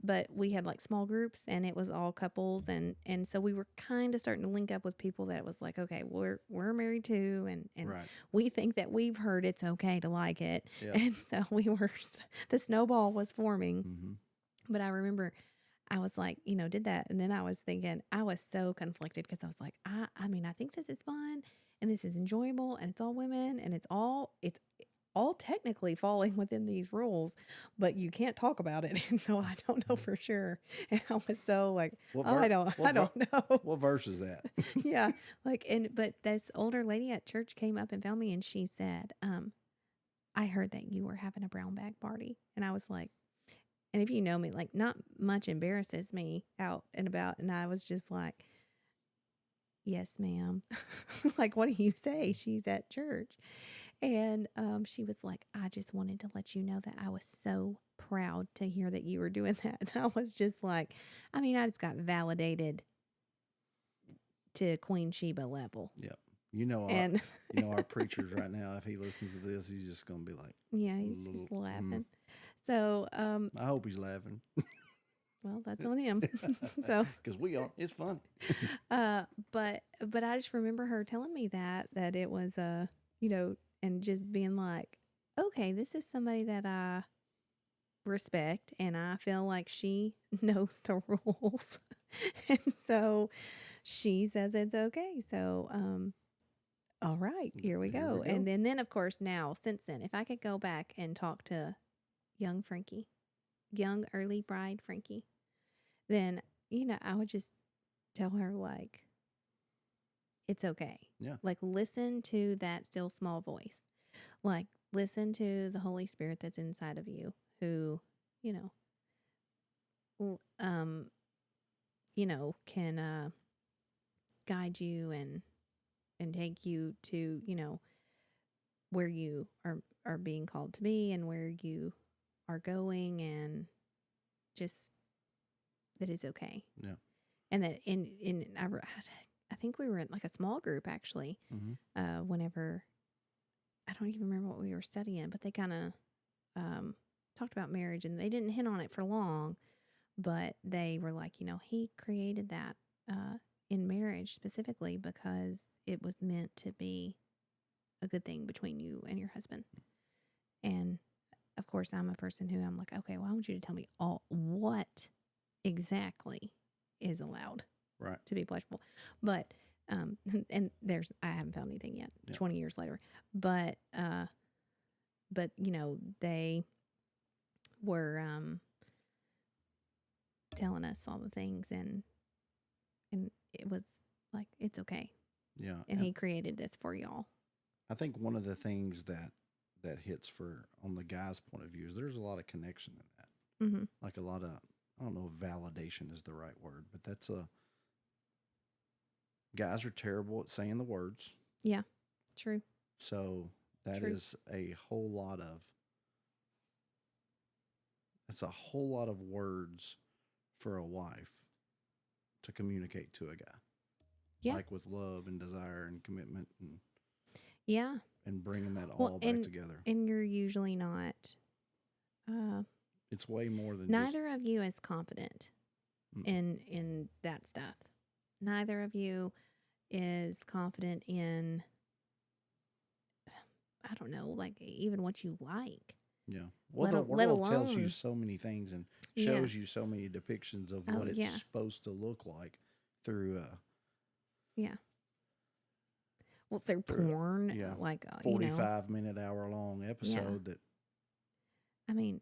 but we had like small groups and it was all couples, and so we were kind of starting to link up with people that was like, okay, we're married too, and Right. we think that we've heard it's okay to like it, Yep. and so the snowball was forming. Mm-hmm. But I remember I was like, did that. And then I was thinking, I was so conflicted because I was like, I mean, I think this is fun and this is enjoyable and it's all women and it's all technically falling within these rules, but you can't talk about it. And so I don't know for sure. And I was so like, I don't know. What verse is that? Yeah. But this older lady at church came up and found me and she said, I heard that you were having a brown bag party. And I was like, and if you know me, like not much embarrasses me out and about. And I was just like, yes, ma'am. Like, what do you say? She's at church. And she was like, I just wanted to let you know that I was so proud to hear that you were doing that. And I was just like, I mean, I just got validated to Queen Sheba level. Yep. Our preachers right now, if he listens to this, he's just going to be like, yeah, he's just laughing. So, I hope he's laughing. Well, that's on him. So, because we are, it's fun. But I just remember her telling me that it was, and just being like, okay, this is somebody that I respect and I feel like she knows the rules. And so she says it's okay. So, all right, here we go. And then of course now, since then, if I could go back and talk to young early bride Frankie, then, I would just tell her like, it's okay. Yeah. Like, listen to that still small voice. Like, listen to the Holy Spirit that's inside of you who, can guide you and take you to, where you are being called to be and where you are going, and just that it's okay. Yeah. And that I think we were in like a small group actually. Mm-hmm. Whenever, I don't even remember what we were studying, but they kind of talked about marriage, and they didn't hit on it for long, but they were like, he created that in marriage specifically because it was meant to be a good thing between you and your husband. And of course, I'm a person who I'm like, okay, well, I want you to tell me what exactly is allowed, right, to be pleasurable. But and I haven't found anything yet. 20 years later, but they were telling us all the things, and it was like, it's okay. Yeah. And he created this for y'all. I think one of the things that hits on the guy's point of view is there's a lot of connection in that. Mm-hmm. Like a lot of, I don't know if validation is the right word, but guys are terrible at saying the words. Yeah, true. So that is a whole lot of words for a wife to communicate to a guy. Yeah. Like with love and desire and commitment and yeah. And bringing that all back together. And you're usually not. It's way more than neither of you is confident in that stuff. Neither of you is confident in, I don't know, like even what you like. Yeah. Well, the world tells you so many things and shows you so many depictions of what it's supposed to look like through yeah. Well, through porn, like 45-minute, hour-long episode that. I mean,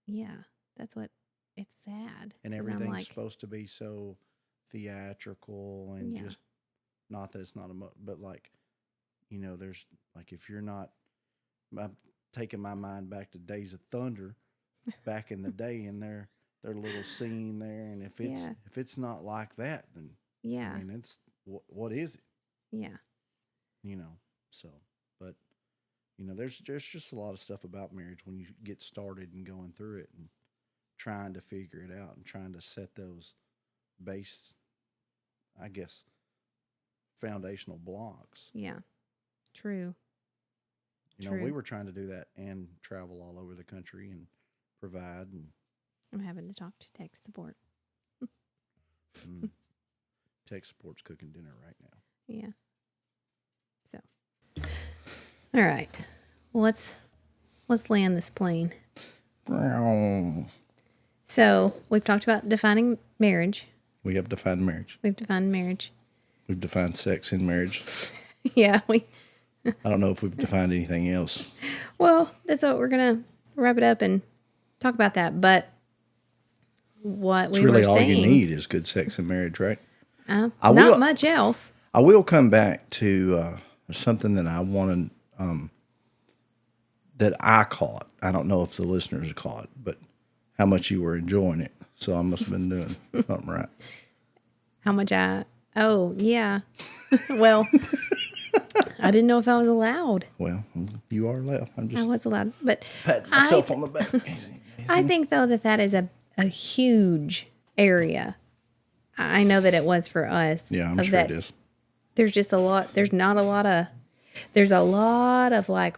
yeah, that's what. It's sad, and everything's supposed to be so theatrical and just not that it's not but like, there's like if you're not. I'm taking my mind back to Days of Thunder, back in the day, and their little scene there, and if it's not like that, then I mean, it's what is it? Yeah. So, but, there's just a lot of stuff about marriage when you get started and going through it and trying to figure it out and trying to set those base, I guess, foundational blocks. Yeah, true. We were trying to do that and travel all over the country and provide. And I'm having to talk to tech support. Tech support's cooking dinner right now. Yeah. So, all right. Well, let's land this plane. So we've talked about defining marriage. We have defined marriage. We've defined marriage. We've defined sex in marriage. Yeah, I don't know if we've defined anything else. well, that's what we're gonna wrap it up and talk about that. But what It's we really were all saying, you need is good sex in marriage, right? I not will- much else. I will come back to something that I wanted, that I caught. I don't know if the listeners caught, but how much you were enjoying it. So I must have been doing something right. How much I? Oh yeah. Well, I didn't know if I was allowed. Well, you are allowed. I'm I just was allowed, but patting myself on the back. Easy, I easy. think though that is a huge area. I know that it was for us. Yeah, I'm of sure that. it is. There's just a lot. There's not a lot of. There's a lot of like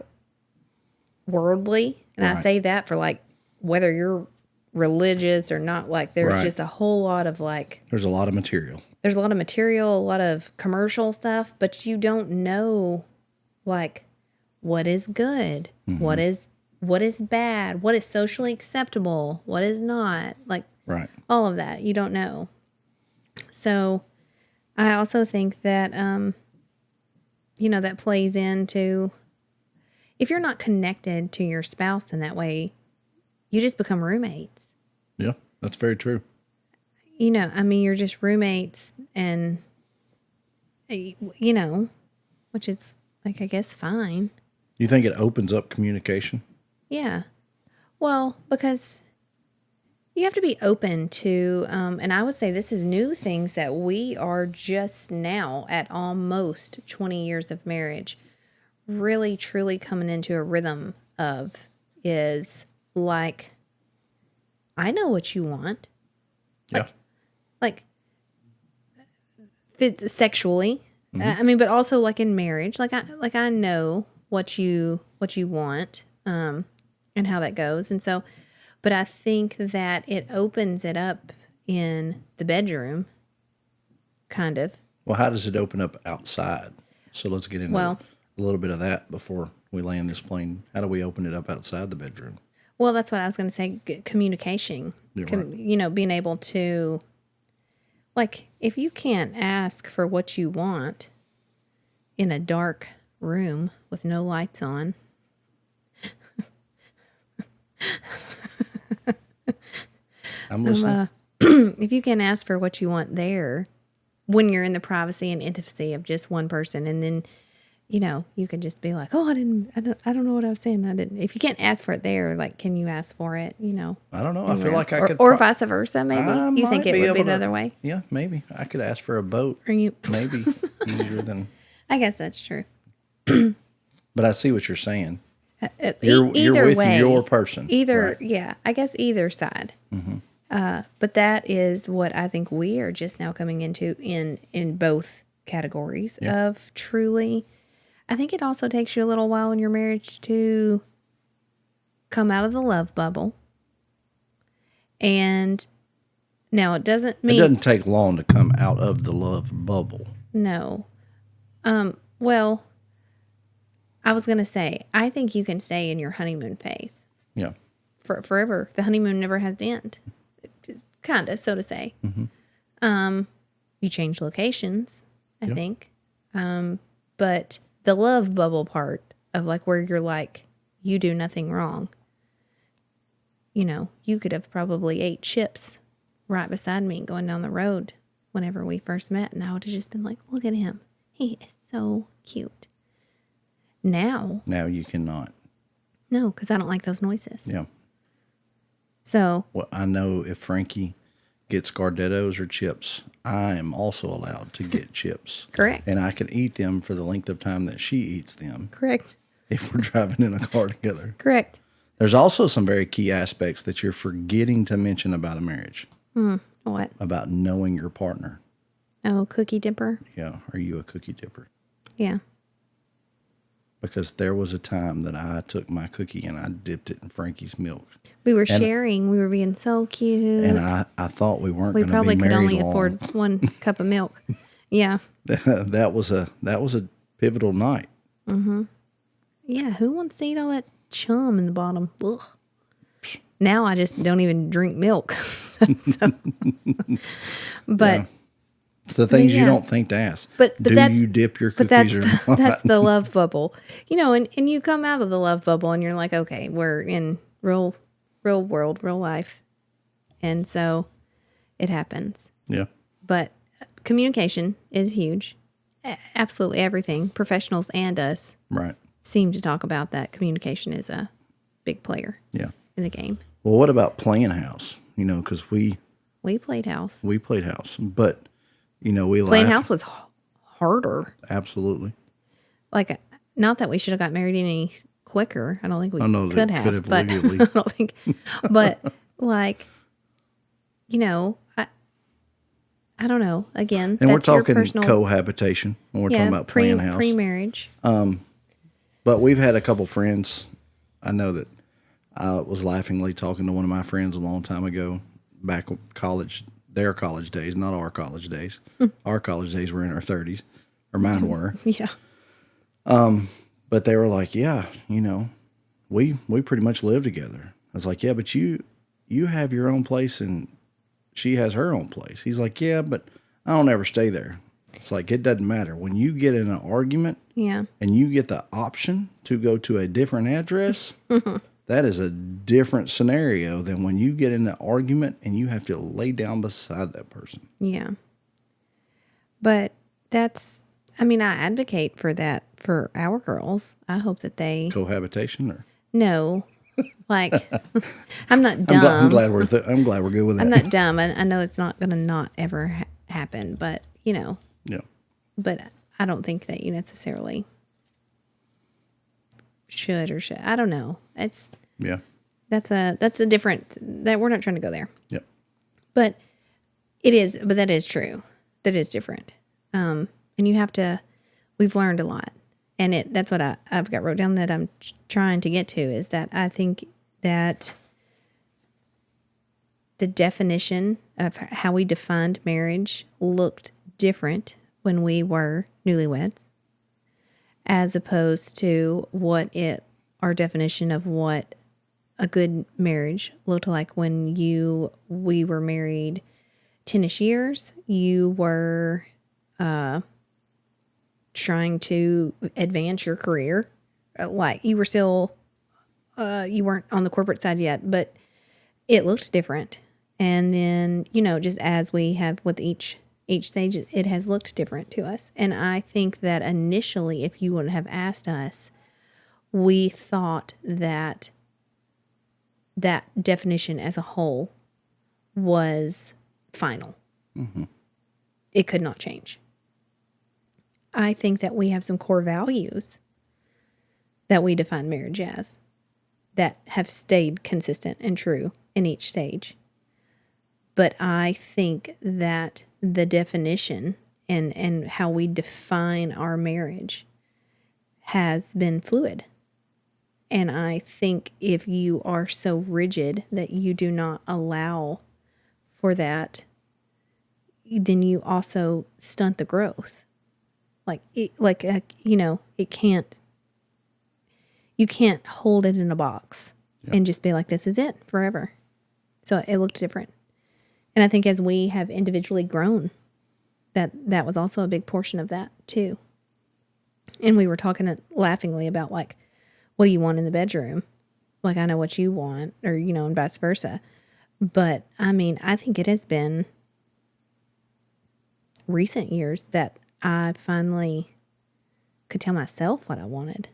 worldly, and I Right. say that for like whether you're religious or not. Like there's Right. just a whole lot of like. There's a lot of material. There's a lot of material, a lot of commercial stuff, but you don't know like what is good, what is bad, what is socially acceptable, what is not, like Right. all of that. You don't know. So I also think that that plays into if you're not connected to your spouse in that way, you just become roommates. Yeah, that's very true. I mean, you're just roommates and, which is like, I guess, fine. You think it opens up communication? Yeah. Well, because you have to be open to, and I would say this is new things that we are just now at almost 20 years of marriage, really, truly coming into a rhythm of is like, I know what you want. Like fits sexually. I mean, but also like in marriage, like I know what you want, and how that goes. And so, but I think that it opens it up in the bedroom, kind of. Well, how does it open up outside? So let's get into Well- a little bit of that before we land this plane. How do we open it up outside the bedroom? Well, that's what I was going to say. Communication, You're right. being able to, like, if you can't ask for what you want in a dark room with no lights on, I'm listening. if you can ask for what you want there when you're in the privacy and intimacy of just one person, and then you can just be like, oh, I don't know what I was saying. I didn't. If you can't ask for it there, like, can you ask for it? I don't know. I anywhere feel like else? I could. or vice versa. Maybe I you think might it be would be able the to- other way, Yeah, maybe I could ask for a boat. or you. Maybe easier than. I guess that's true. But I see what you're saying. Either You're with way, your person. either right? yeah, I guess either side. Mhm. But that is what I think we are just now coming into in both categories Yeah. of truly. I think it also takes you a little while in your marriage to come out of the love bubble. And now it doesn't It mean doesn't take long to come out of the love bubble. no. Well, I was gonna say I think you can stay in your honeymoon phase. Yeah. For forever. The honeymoon never has to end. It's kind of, so to say. Mhm. You change locations, I Yeah. think. But the love bubble part of like where you're like, you do nothing wrong. You could have probably ate chips right beside me going down the road whenever we first met. And I would have just been like, look at him. He is so cute. Now, Now you cannot. no, because I don't like those noises. Yeah. So, Well, I know if Frankie gets Gardettos or chips, I am also allowed to get chips. correct. And I can eat them for the length of time that she eats them Correct. if we're driving in a car together. Correct. There's also some very key aspects that you're forgetting to mention about a marriage, What? about knowing your partner. Oh, cookie dipper. Yeah. Are you a cookie dipper? Yeah. Because there was a time that I took my cookie and I dipped it in Frankie's milk. We were sharing. We were being so cute. And I thought we weren't we going to probably be could married only long. afford one cup of milk. Yeah. that was a pivotal night. Yeah. Who wants to eat all that chum in the bottom? Ugh. now I just don't even drink milk. So, but Yeah. It's the things you yeah. don't think to ask. but Do that's you dip your but that's cookies or the, not? that's the love bubble, you know. And you come out of the love bubble, and you're like, okay, we're in real world, real life, and so it happens. Yeah. But communication is huge. Absolutely everything, professionals and us, Right. seem to talk about that. Communication is a big player Yeah. in the game. Well, what about playing house? You know, because we Played house. played house, but you know, we Playing laugh. house was harder. Absolutely. Like, not that we should have got married any quicker. I don't think we I know could that have, could have but legally. I don't think. But like, you know, I don't know. Again, And we're that's your talking personal cohabitation when we're talking about playing house. pre-marriage. But we've had a couple friends. I know that I was laughingly talking to one of my friends a long time ago, back college, their college days, not our college days. Our college days were in our 30s, or mine were. Yeah. But they were like, yeah, you know, we pretty much live together. I was like, yeah, but you have your own place and she has her own place. He's like, yeah, but I don't ever stay there. It's like, it doesn't matter. When you get in an argument Yeah. and you get the option to go to a different address, that is a different scenario than when you get in an argument and you have to lay down beside that person. Yeah. But that's, I mean, I advocate for that for our girls. I hope that they Cohabitation, or know, like, I'm not dumb. I'm glad we're good with that. I'm not dumb. I know it's not going to not ever happen, but, you know, Yeah. but I don't think that you necessarily should or should. I don't know. Yeah. That's a different, that we're not trying to go there. Yep. But that is true. That is different. And you have to, we've learned a lot. And that's what I've got wrote down that I'm trying to get to, is that I think that the definition of how we defined marriage looked different when we were newlyweds, as opposed to our definition of what a good marriage looked like when we were married 10-ish years. You were trying to advance your career. Like, you were still, you weren't on the corporate side yet, but it looked different. And then, you know, just as we have with each stage, it has looked different to us. And I think that initially, if you would have asked us, we thought that definition as a whole was final. Mm-hmm. It could not change. I think that we have some core values that we define marriage as that have stayed consistent and true in each stage. But I think that the definition and how we define our marriage has been fluid. And I think if you are so rigid that you do not allow for that, then you also stunt the growth. You know, you can't hold it in a box and just be like, this is it forever. So it looked different. And I think as we have individually grown, that was also a big portion of that too. And we were talking laughingly about, like, what do you want in the bedroom? Like, I know what you want, or, you know, and vice versa. But I mean, I think it has been recent years that I finally could tell myself what I wanted.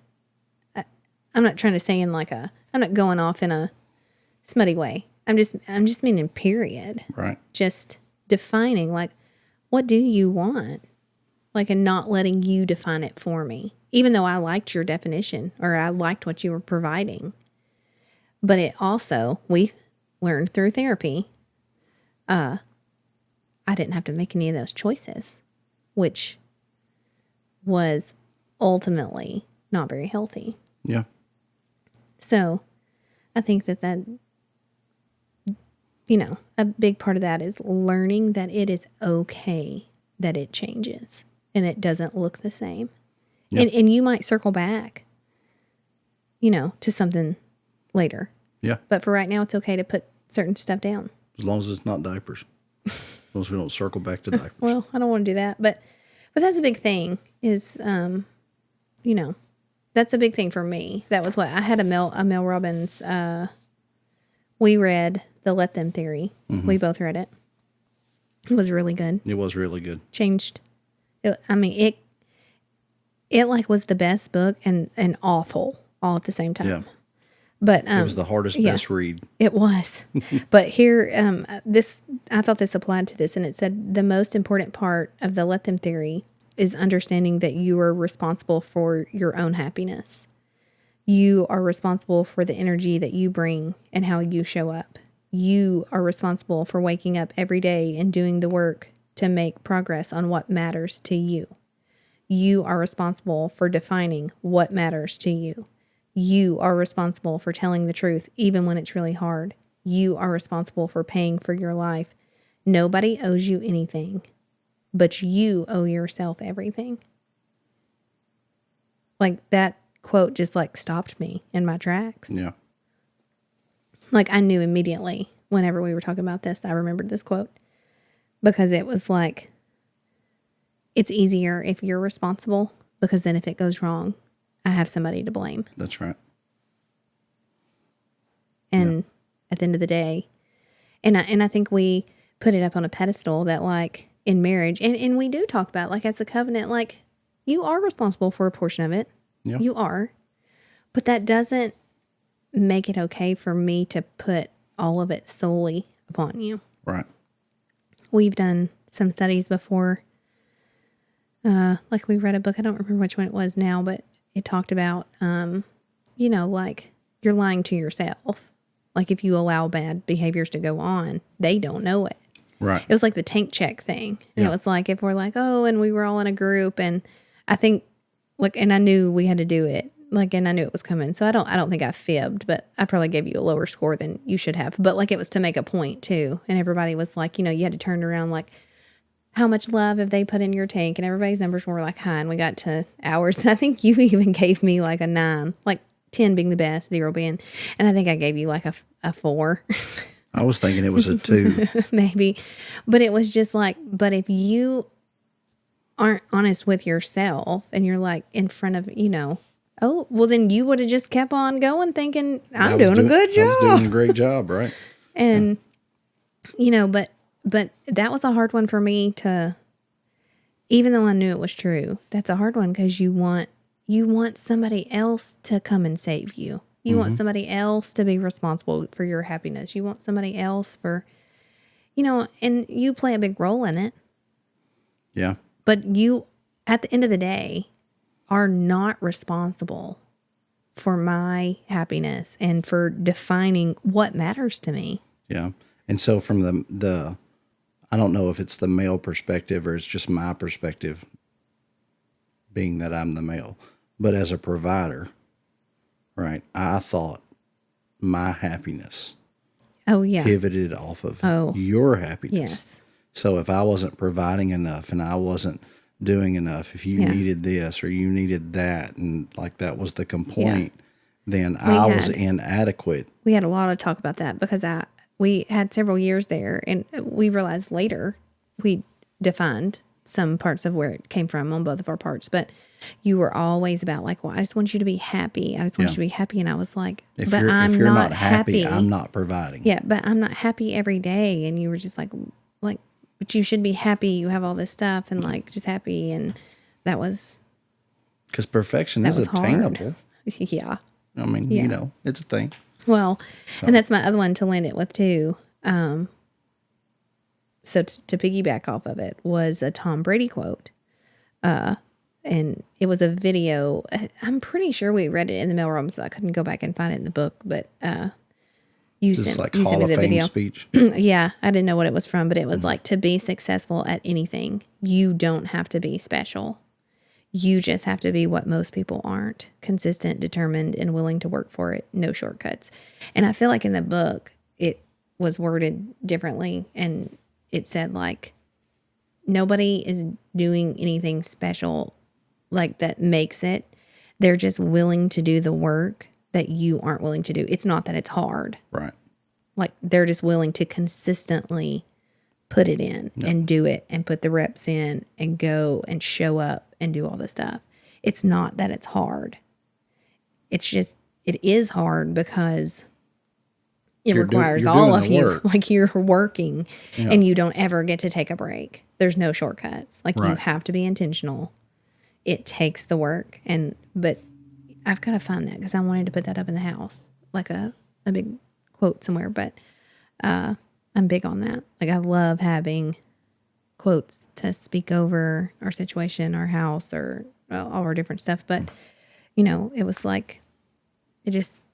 I'm not trying to say I'm not going off in a smutty way. I'm just meaning period. Right. Just defining, like, what do you want? Like, and not letting you define it for me. Even though I liked your definition, or I liked what you were providing. But it also, we learned through therapy, I didn't have to make any of those choices, which was ultimately not very healthy. Yeah. So I think that, you know, a big part of that is learning that it is okay that it changes and it doesn't look the same. Yeah. And you might circle back, you know, to something later. Yeah. But for right now, it's okay to put certain stuff down. As long as it's not diapers. As long as we don't circle back to diapers. Well, I don't want to do that, but that's a big thing. Is you know, that's a big thing for me. That was what I had a Mel Robbins. We read the Let Them Theory. Mhm. We both read it. It was really good. It was really good. Changed. It like was the best book and awful all at the same time. Yeah. But It was the hardest, yeah. best read. It was. But here, I thought this applied to this, and it said the most important part of the Let Them Theory is understanding that you are responsible for your own happiness. You are responsible for the energy that you bring and how you show up. You are responsible for waking up every day and doing the work to make progress on what matters to you. You are responsible for defining what matters to you. You are responsible for telling the truth even when it's really hard. You are responsible for paying for your life. Nobody owes you anything, but you owe yourself everything. Like that quote just like stopped me in my tracks. Yeah. Like I knew immediately whenever we were talking about this, I remembered this quote because it was like, it's easier if you're responsible because then if it goes wrong, I have somebody to blame. That's right. And at the end of the day, and I think we put it up on a pedestal that like in marriage, and we do talk about like as a covenant, like you are responsible for a portion of it. Yeah. You are. But that doesn't make it okay for me to put all of it solely upon you. Right. We've done some studies before. Like we read a book, I don't remember which one it was now, but it talked about, like you're lying to yourself. Like if you allow bad behaviors to go on, they don't know it. Right. It was like the tank check thing. And it was like, if we're like, oh, and we were all in a group and I think like, and I knew we had to do it. Like, and I knew it was coming. So I don't think I fibbed, but I probably gave you a lower score than you should have. But like, it was to make a point too. And everybody was like, you had to turn around like, how much love have they put in your tank? And everybody's numbers were like high, and we got to hours. And I think you even gave me like a 9, like 10 being the best, 0 being, and I think I gave you like a 4. I was thinking it was a 2. Maybe. But it was just like, but if you aren't honest with yourself and you're like in front of, oh, well then you would have just kept on going thinking, I'm doing a good job. I was doing a great job, right? And, but that was a hard one for me to, even though I knew it was true, that's a hard one because you want somebody else to come and save you. You want somebody else to be responsible for your happiness. You want somebody else for, and you play a big role in it. Yeah. But you, at the end of the day, are not responsible for my happiness and for defining what matters to me. Yeah. And so from the I don't know if it's the male perspective or it's just my perspective, being that I'm the male, but as a provider, right, I thought my happiness pivoted off of your happiness. Yes. So if I wasn't providing enough and I wasn't doing enough, if you needed this or you needed that, and like that was the complaint, then I was inadequate. We had a lot of talk about that because we had several years there, and we realized later we defined some parts of where it came from on both of our parts. But you were always about like, well, I just want you to be happy. I just want you to be happy. And I was like, if but you're not happy, happy, I'm not providing. Yeah, but I'm not happy every day. And you were just like, but you should be happy. You have all this stuff and like just happy. And that was because perfection is attainable. Yeah. I mean, it's a thing. Well, and that's my other one to land it with too. So to piggyback off of it was a Tom Brady quote. And it was a video. I'm pretty sure we read it in the mailroom, so I couldn't go back and find it in the book. But you Just sent, like you Hall sent me of the Fame video. speech. Yeah, I didn't know what it was from, but it was like, to be successful at anything, you don't have to be special. You just have to be what most people aren't: consistent, determined, and willing to work for it. No shortcuts. And I feel like in the book, it was worded differently. And it said like, nobody is doing anything special like that makes it. They're just willing to do the work that you aren't willing to do. It's not that it's hard. Right. Like they're just willing to consistently put it in and do it and put the reps in and go and show up and do all this stuff. It's not that it's hard. It's just, it is hard because it requires all of you. Work. Like you're working and you don't ever get to take a break. There's no shortcuts. Like you have to be intentional. It takes the work. But I've got to find that because I wanted to put that up in the house, like a big quote somewhere. But I'm big on that. Like I love having quotes to speak over our situation, our house, or all our different stuff. But, you know, it was like, it just,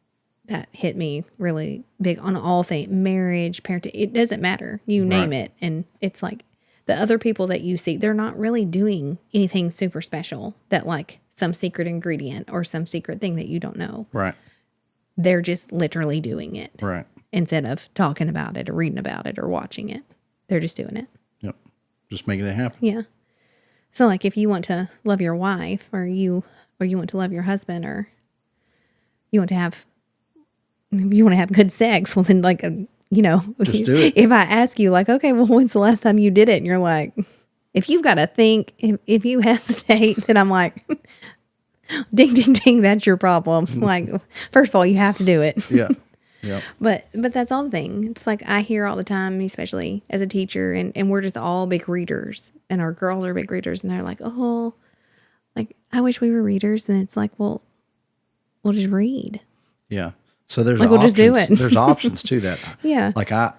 that hit me really big on all things, marriage, parenting. It doesn't matter. You name it. And it's like the other people that you see, they're not really doing anything super special that like some secret ingredient or some secret thing that you don't know. Right. They're just literally doing it. Right. Instead of talking about it or reading about it or watching it. They're just doing it. Yep. Just making it happen. Yeah. So like if you want to love your wife or you want to love your husband or you want to have good sex, well then like, you know, just do it. If I ask you like, okay, well, when's the last time you did it? And you're like, if you've got to think, if you hesitate, then I'm like, ding, ding, ding, that's your problem. Like, first of all, you have to do it. Yeah. Yeah. But that's all the thing. It's like I hear all the time, especially as a teacher, and we're just all big readers, and our girls are big readers, and they're like, oh, like I wish we were readers, and it's like, well, we'll just read. Yeah. So there's like options. We'll just do it. There's options to that. Yeah. Like I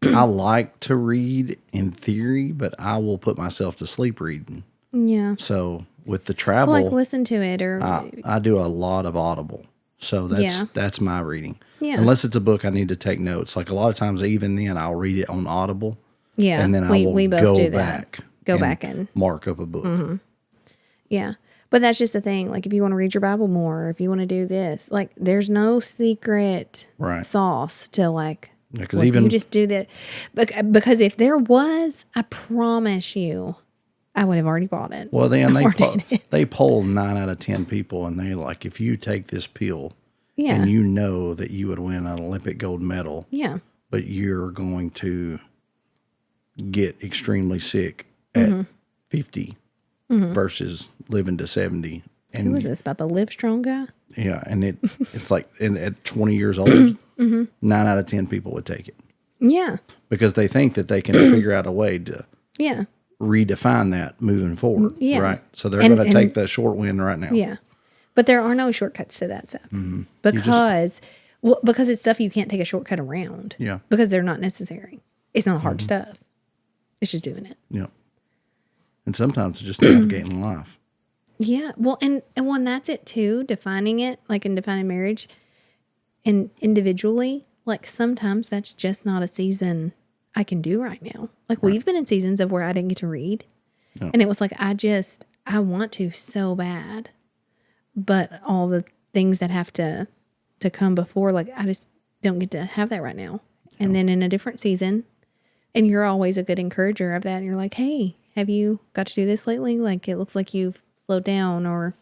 like to read in theory, but I will put myself to sleep reading. Yeah. So with the travel, like listen to it or I do a lot of Audible. So that's my reading. Yeah. Unless it's a book I need to take notes. Like a lot of times, even then, I'll read it on Audible. Yeah. And then we both go do back. That. Go back and mark up a book. Mm-hmm. Yeah. But that's just the thing. Like if you want to read your Bible more, if you want to do this, like there's no secret sauce to like, because even you just do that. Because if there was, I promise you, I would have already bought it. Well, they poll 9 out of 10 people, and they're like, if you take this pill, and you know that you would win an Olympic gold medal, but you're going to get extremely sick at 50 versus living to 70. And who was this about the Live Strong guy? Yeah, and it's like, and at 20 years old, 9 out of 10 people would take it. Yeah, because they think that they can figure out a way to redefine that moving forward. Yeah, right. So they're going to take the short win right now. Yeah, but there are no shortcuts to that stuff because it's stuff you can't take a shortcut around. Yeah, because they're not necessary. It's not hard stuff. It's just doing it. Yeah, and sometimes it's just navigating life. Yeah, well, and that's it too. Defining it, like in defining marriage, and individually, like sometimes that's just not a season I can do right now. Like we've been in seasons of where I didn't get to read, and it was like I want to so bad, but all the things that have to come before, like I just don't get to have that right now. And then in a different season, and you're always a good encourager of that. And you're like, hey, have you got to do this lately? Like it looks like you've slowed down, or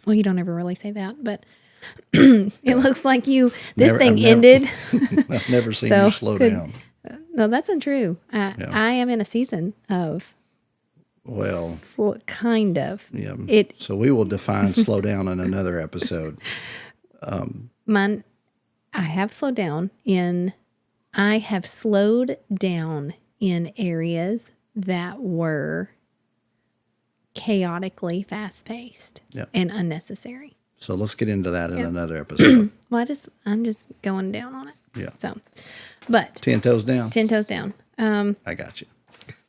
well, you don't ever really say that, but it looks like this thing ended. I've never seen you slow down. No, that's untrue. I am in a season of kind of. Yeah. So we will define slow down in another episode. I have slowed down in areas that were chaotically fast-paced and unnecessary. So let's get into that in another episode. Well, I'm just going down on it. Yeah. So, but 10 toes down. 10 toes down. I got you.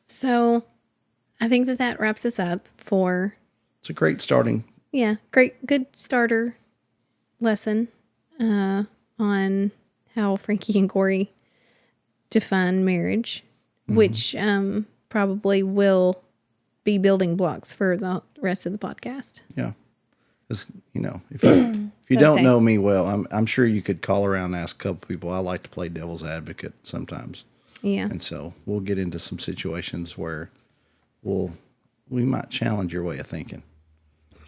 So, I think that wraps us up for. It's a great starting. Yeah, good starter lesson on how Frankie and Corey define marriage, which probably will be building blocks for the rest of the podcast. Yeah. If you don't know me well, I'm sure you could call around and ask a couple people. I like to play devil's advocate sometimes. Yeah. And so we'll get into some situations where we might challenge your way of thinking.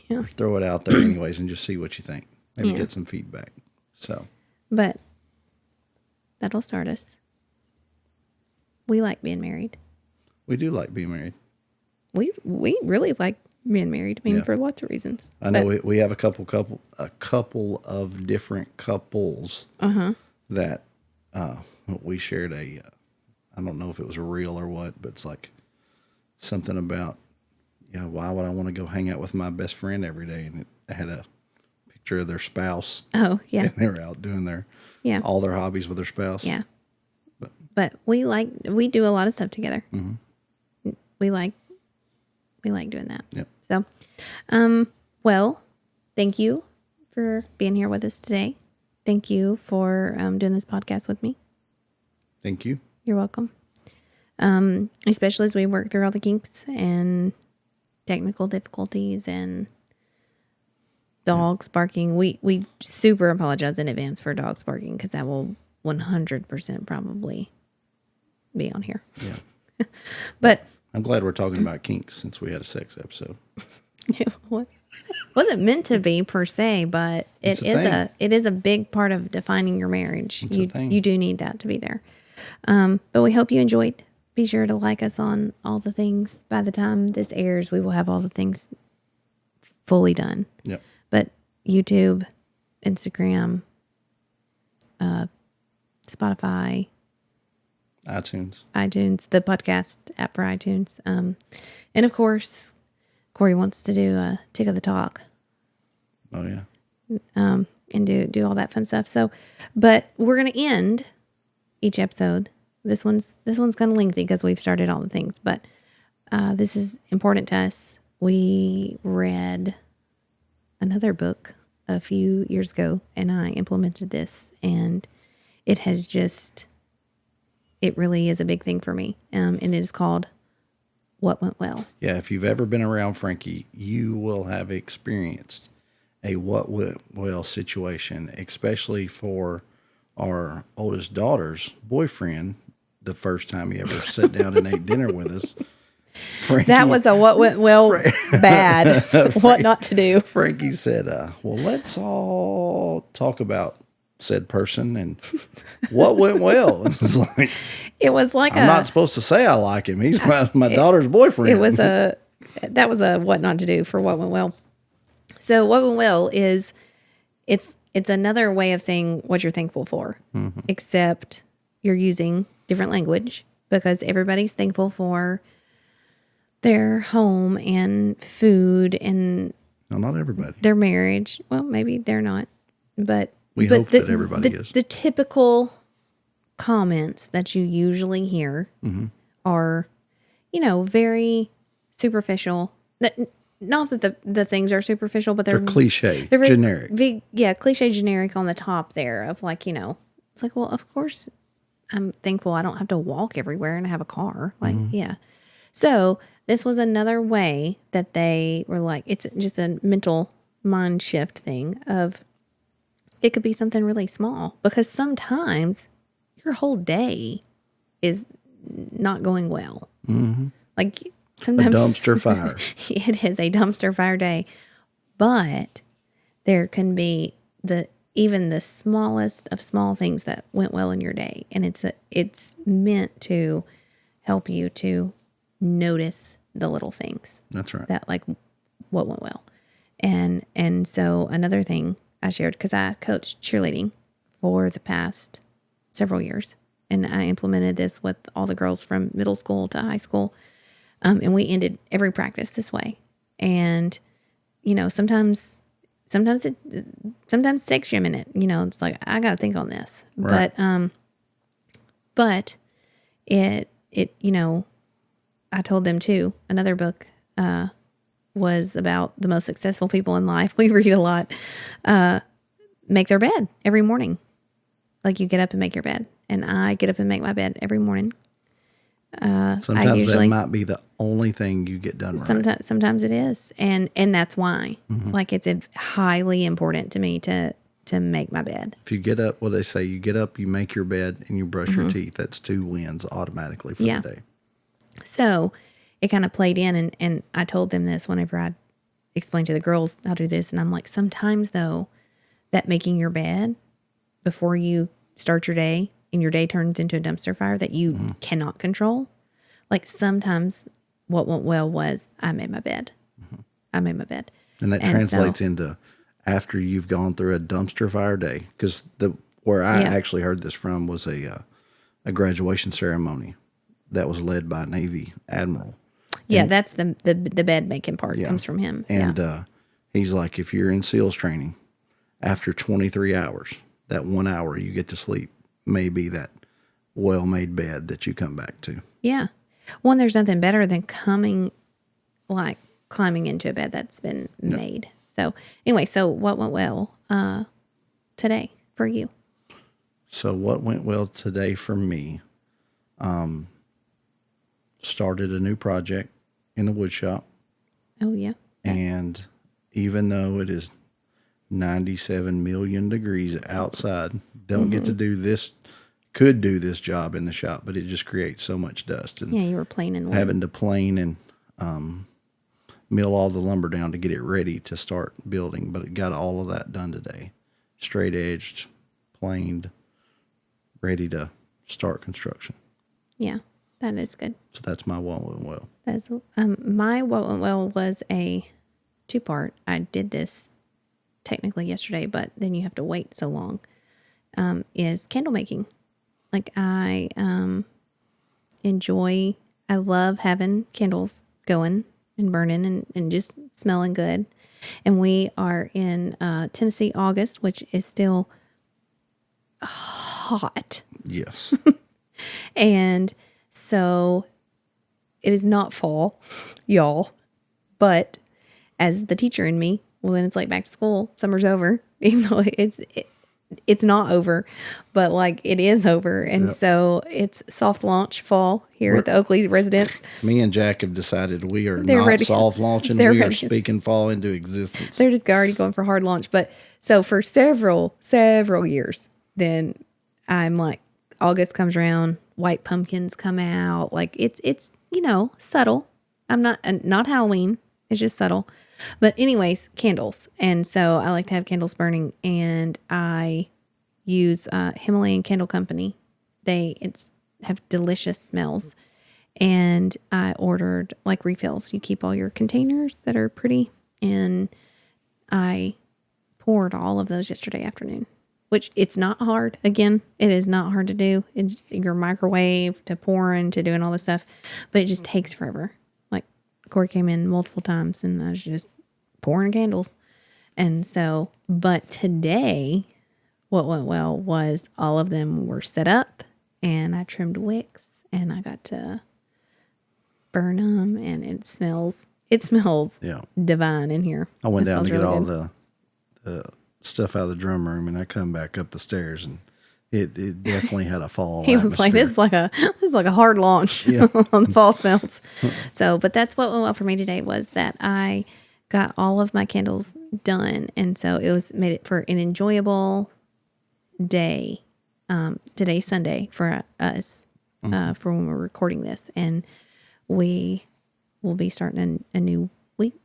Yeah. Or throw it out there anyways and just see what you think. maybe Yeah. get some feedback. So But that'll start us. We like being married. we do like being married. We really like being married. I mean, Yeah. for lots of reasons. I know we have a couple of different couples that we shared I don't know if it was a reel or what, but it's like something about, why would I want to go hang out with my best friend every day? And it had a picture of their spouse. Oh, yeah. And they were out doing all their hobbies with their spouse. Yeah. But we do a lot of stuff together. We like doing that. Yep. So, well, thank you for being here with us today. Thank you for doing this podcast with me. Thank you. You're welcome. Especially as we work through all the kinks and technical difficulties and dogs barking. We super apologize in advance for dogs barking because that will 100% probably be on here. Yeah. But I'm glad we're talking about kinks since we had a sex episode. it wasn't meant to be per se, but It's a thing. it is a big part of defining your marriage. It's a thing. You do need that to be there. But we hope you enjoyed. Be sure to like us on all the things. By the time this airs, we will have all the things fully done. Yep. But YouTube, Instagram, Spotify, iTunes, the podcast app for iTunes. And of course, Corey wants to do a Tick of the Talk. Oh yeah. And do all that fun stuff. So, but we're going to end each episode. This one's kind of lengthy because we've started all the things, but this is important to us. We read another book a few years ago, and I implemented this, and it really is a big thing for me. And it is called What Went Well. Yeah, if you've ever been around Frankie, you will have experienced a what went well situation, especially for our oldest daughter's boyfriend. The first time he ever sat down and ate dinner with us, Frankie, That was a what went well bad. What not to do. Frankie said, well, let's all talk about said person and what went well. It's like, It was like I'm not supposed to say I like him. He's my daughter's boyfriend. That was a what not to do for what went well. So what went well is it's another way of saying what you're thankful for, except you're using different language because everybody's thankful for their home and food and No, not everybody. their marriage. Well, maybe they're not, but We hope that everybody is. The typical comments that you usually hear are, very superficial. Not that the things are superficial, but They're cliche, they're very generic. cliche, generic on the top there of like, it's like, well, of course I'm thankful I don't have to walk everywhere and have a car. Like, yeah. So this was another way that they were like, it's just a mental mind shift thing of it could be something really small because sometimes your whole day is not going well. Like A sometimes dumpster fire. it is a dumpster fire day, but there can be even the smallest of small things that went well in your day, and it's meant to help you to notice the little things That's right. that like what went well, and so another thing I shared because I coached cheerleading for the past several years, and I implemented this with all the girls from middle school to high school. And we ended every practice this way. And, sometimes it takes you a minute, it's like, I got to think on this, Right. but it, I told them too, another book, was about the most successful people in life. We read a lot, make their bed every morning. Like you get up and make your bed, and I get up and make my bed every morning. Sometimes that might be the only thing you get done right. Sometimes it is, and that's why, like, it's highly important to me to make my bed. If you get up, well, they say you get up, you make your bed, and you brush your teeth. That's 2 wins automatically for the day. So it kind of played in, and I told them this whenever I explained to the girls how to do this, and I'm like, sometimes though, that making your bed before you start your day and your day turns into a dumpster fire that you cannot control. Like sometimes what went well was I made my bed. I made my bed. And that translates into after you've gone through a dumpster fire day. Because where I actually heard this from was a graduation ceremony that was led by a Navy admiral. Yeah, that's the bed making part comes from him. And he's like, if you're in SEALs training, after 23 hours, that 1 hour you get to sleep may be that well-made bed that you come back to. Yeah. One, there's nothing better than climbing into a bed that's been made. So anyway, so what went well today for you? So what went well today for me, started a new project in the wood shop. Oh, yeah. And even though it is 97 million degrees outside, don't get to do this, could do this job in the shop, but it just creates so much dust. And you were planing wood. having to plane and mill all the lumber down to get it ready to start building, but it got all of that done today. Straight edged, planed, ready to start construction. Yeah, that is good. So that's my what went well. That's my what went well was a 2-part. I did this technically yesterday, but then you have to wait so long. Is candle making. Like I love having candles going and burning and just smelling good. And we are in Tennessee, August, which is still hot. Yes. And so it is not fall, y'all. But as the teacher in me, well, then it's like back to school. Summer's over, even though it's not over, but like it is over. And so it's soft launch fall here at the Oakley residence. Me and Jack have decided we are They're not ready. soft launching. They're We are ready. speaking fall into existence. They're just already going for hard launch. But so for several years, then I'm like, August comes around, white pumpkins come out. Like it's subtle. I'm not Halloween. It's just subtle. But anyways, candles. And so I like to have candles burning, and I use Himalayan Candle Company. They have delicious smells. And I ordered like refills. You keep all your containers that are pretty, and I poured all of those yesterday afternoon, which it's not hard. Again, it is not hard to do. It's your microwave to pouring to doing all this stuff, but it just takes forever. Like Corey came in multiple times and I was just pouring candles. And so, but today, what went well was all of them were set up and I trimmed wicks and I got to burn them, and it smells divine in here. I went It down to smells get really all good. the stuff out of the drum room, and I come back up the stairs, and it definitely had a fall. He was like, "This is like a hard launch on the fall smells." So, but that's what went well for me today was that I got all of my candles done, and so it made it for an enjoyable day. Today's Sunday for us, for when we're recording this, and we will be starting a new week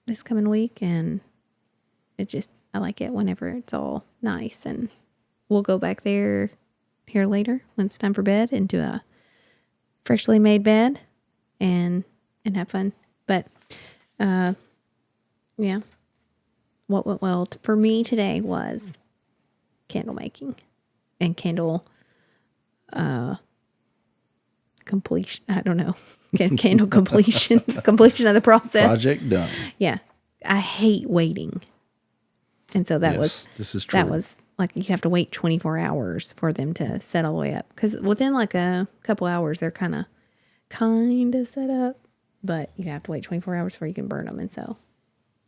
this coming week, and I like it whenever it's all nice, and we'll go back there here later when it's time for bed and do a freshly made bed and have fun. But yeah, what went well for me today was candle making and candle completion. I don't know. Candle completion of the process. Project done. Yeah. I hate waiting. And so This is true. that was like, you have to wait 24 hours for them to set all the way up. Because within like a couple hours, they're kind of set up. But you have to wait 24 hours before you can burn them. And so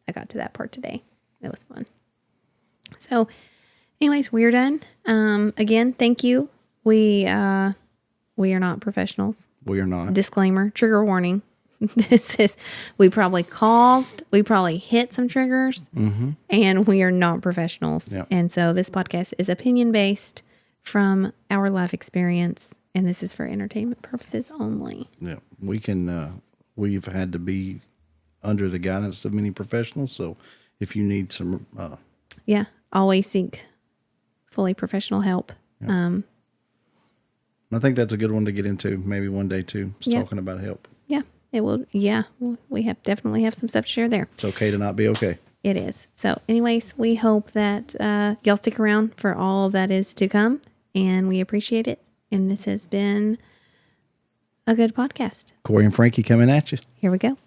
I got to that part today. It was fun. So anyways, we're done. Again, thank you. We are not professionals. We are not. Disclaimer, trigger warning. We probably hit some triggers, and we are not professionals. Yep. And so this podcast is opinion based from our life experience, and this is for entertainment purposes only. Yeah, we can. We've had to be under the guidance of many professionals. So if you need some, always seek fully professional help. Yeah. I think that's a good one to get into maybe one day too. Just talking about help. It will. Yeah, we definitely have some stuff to share there. It's okay to not be okay. It is. So anyways, we hope that y'all stick around for all that is to come, and we appreciate it. And this has been a good podcast. Corey and Frankie coming at you. Here we go.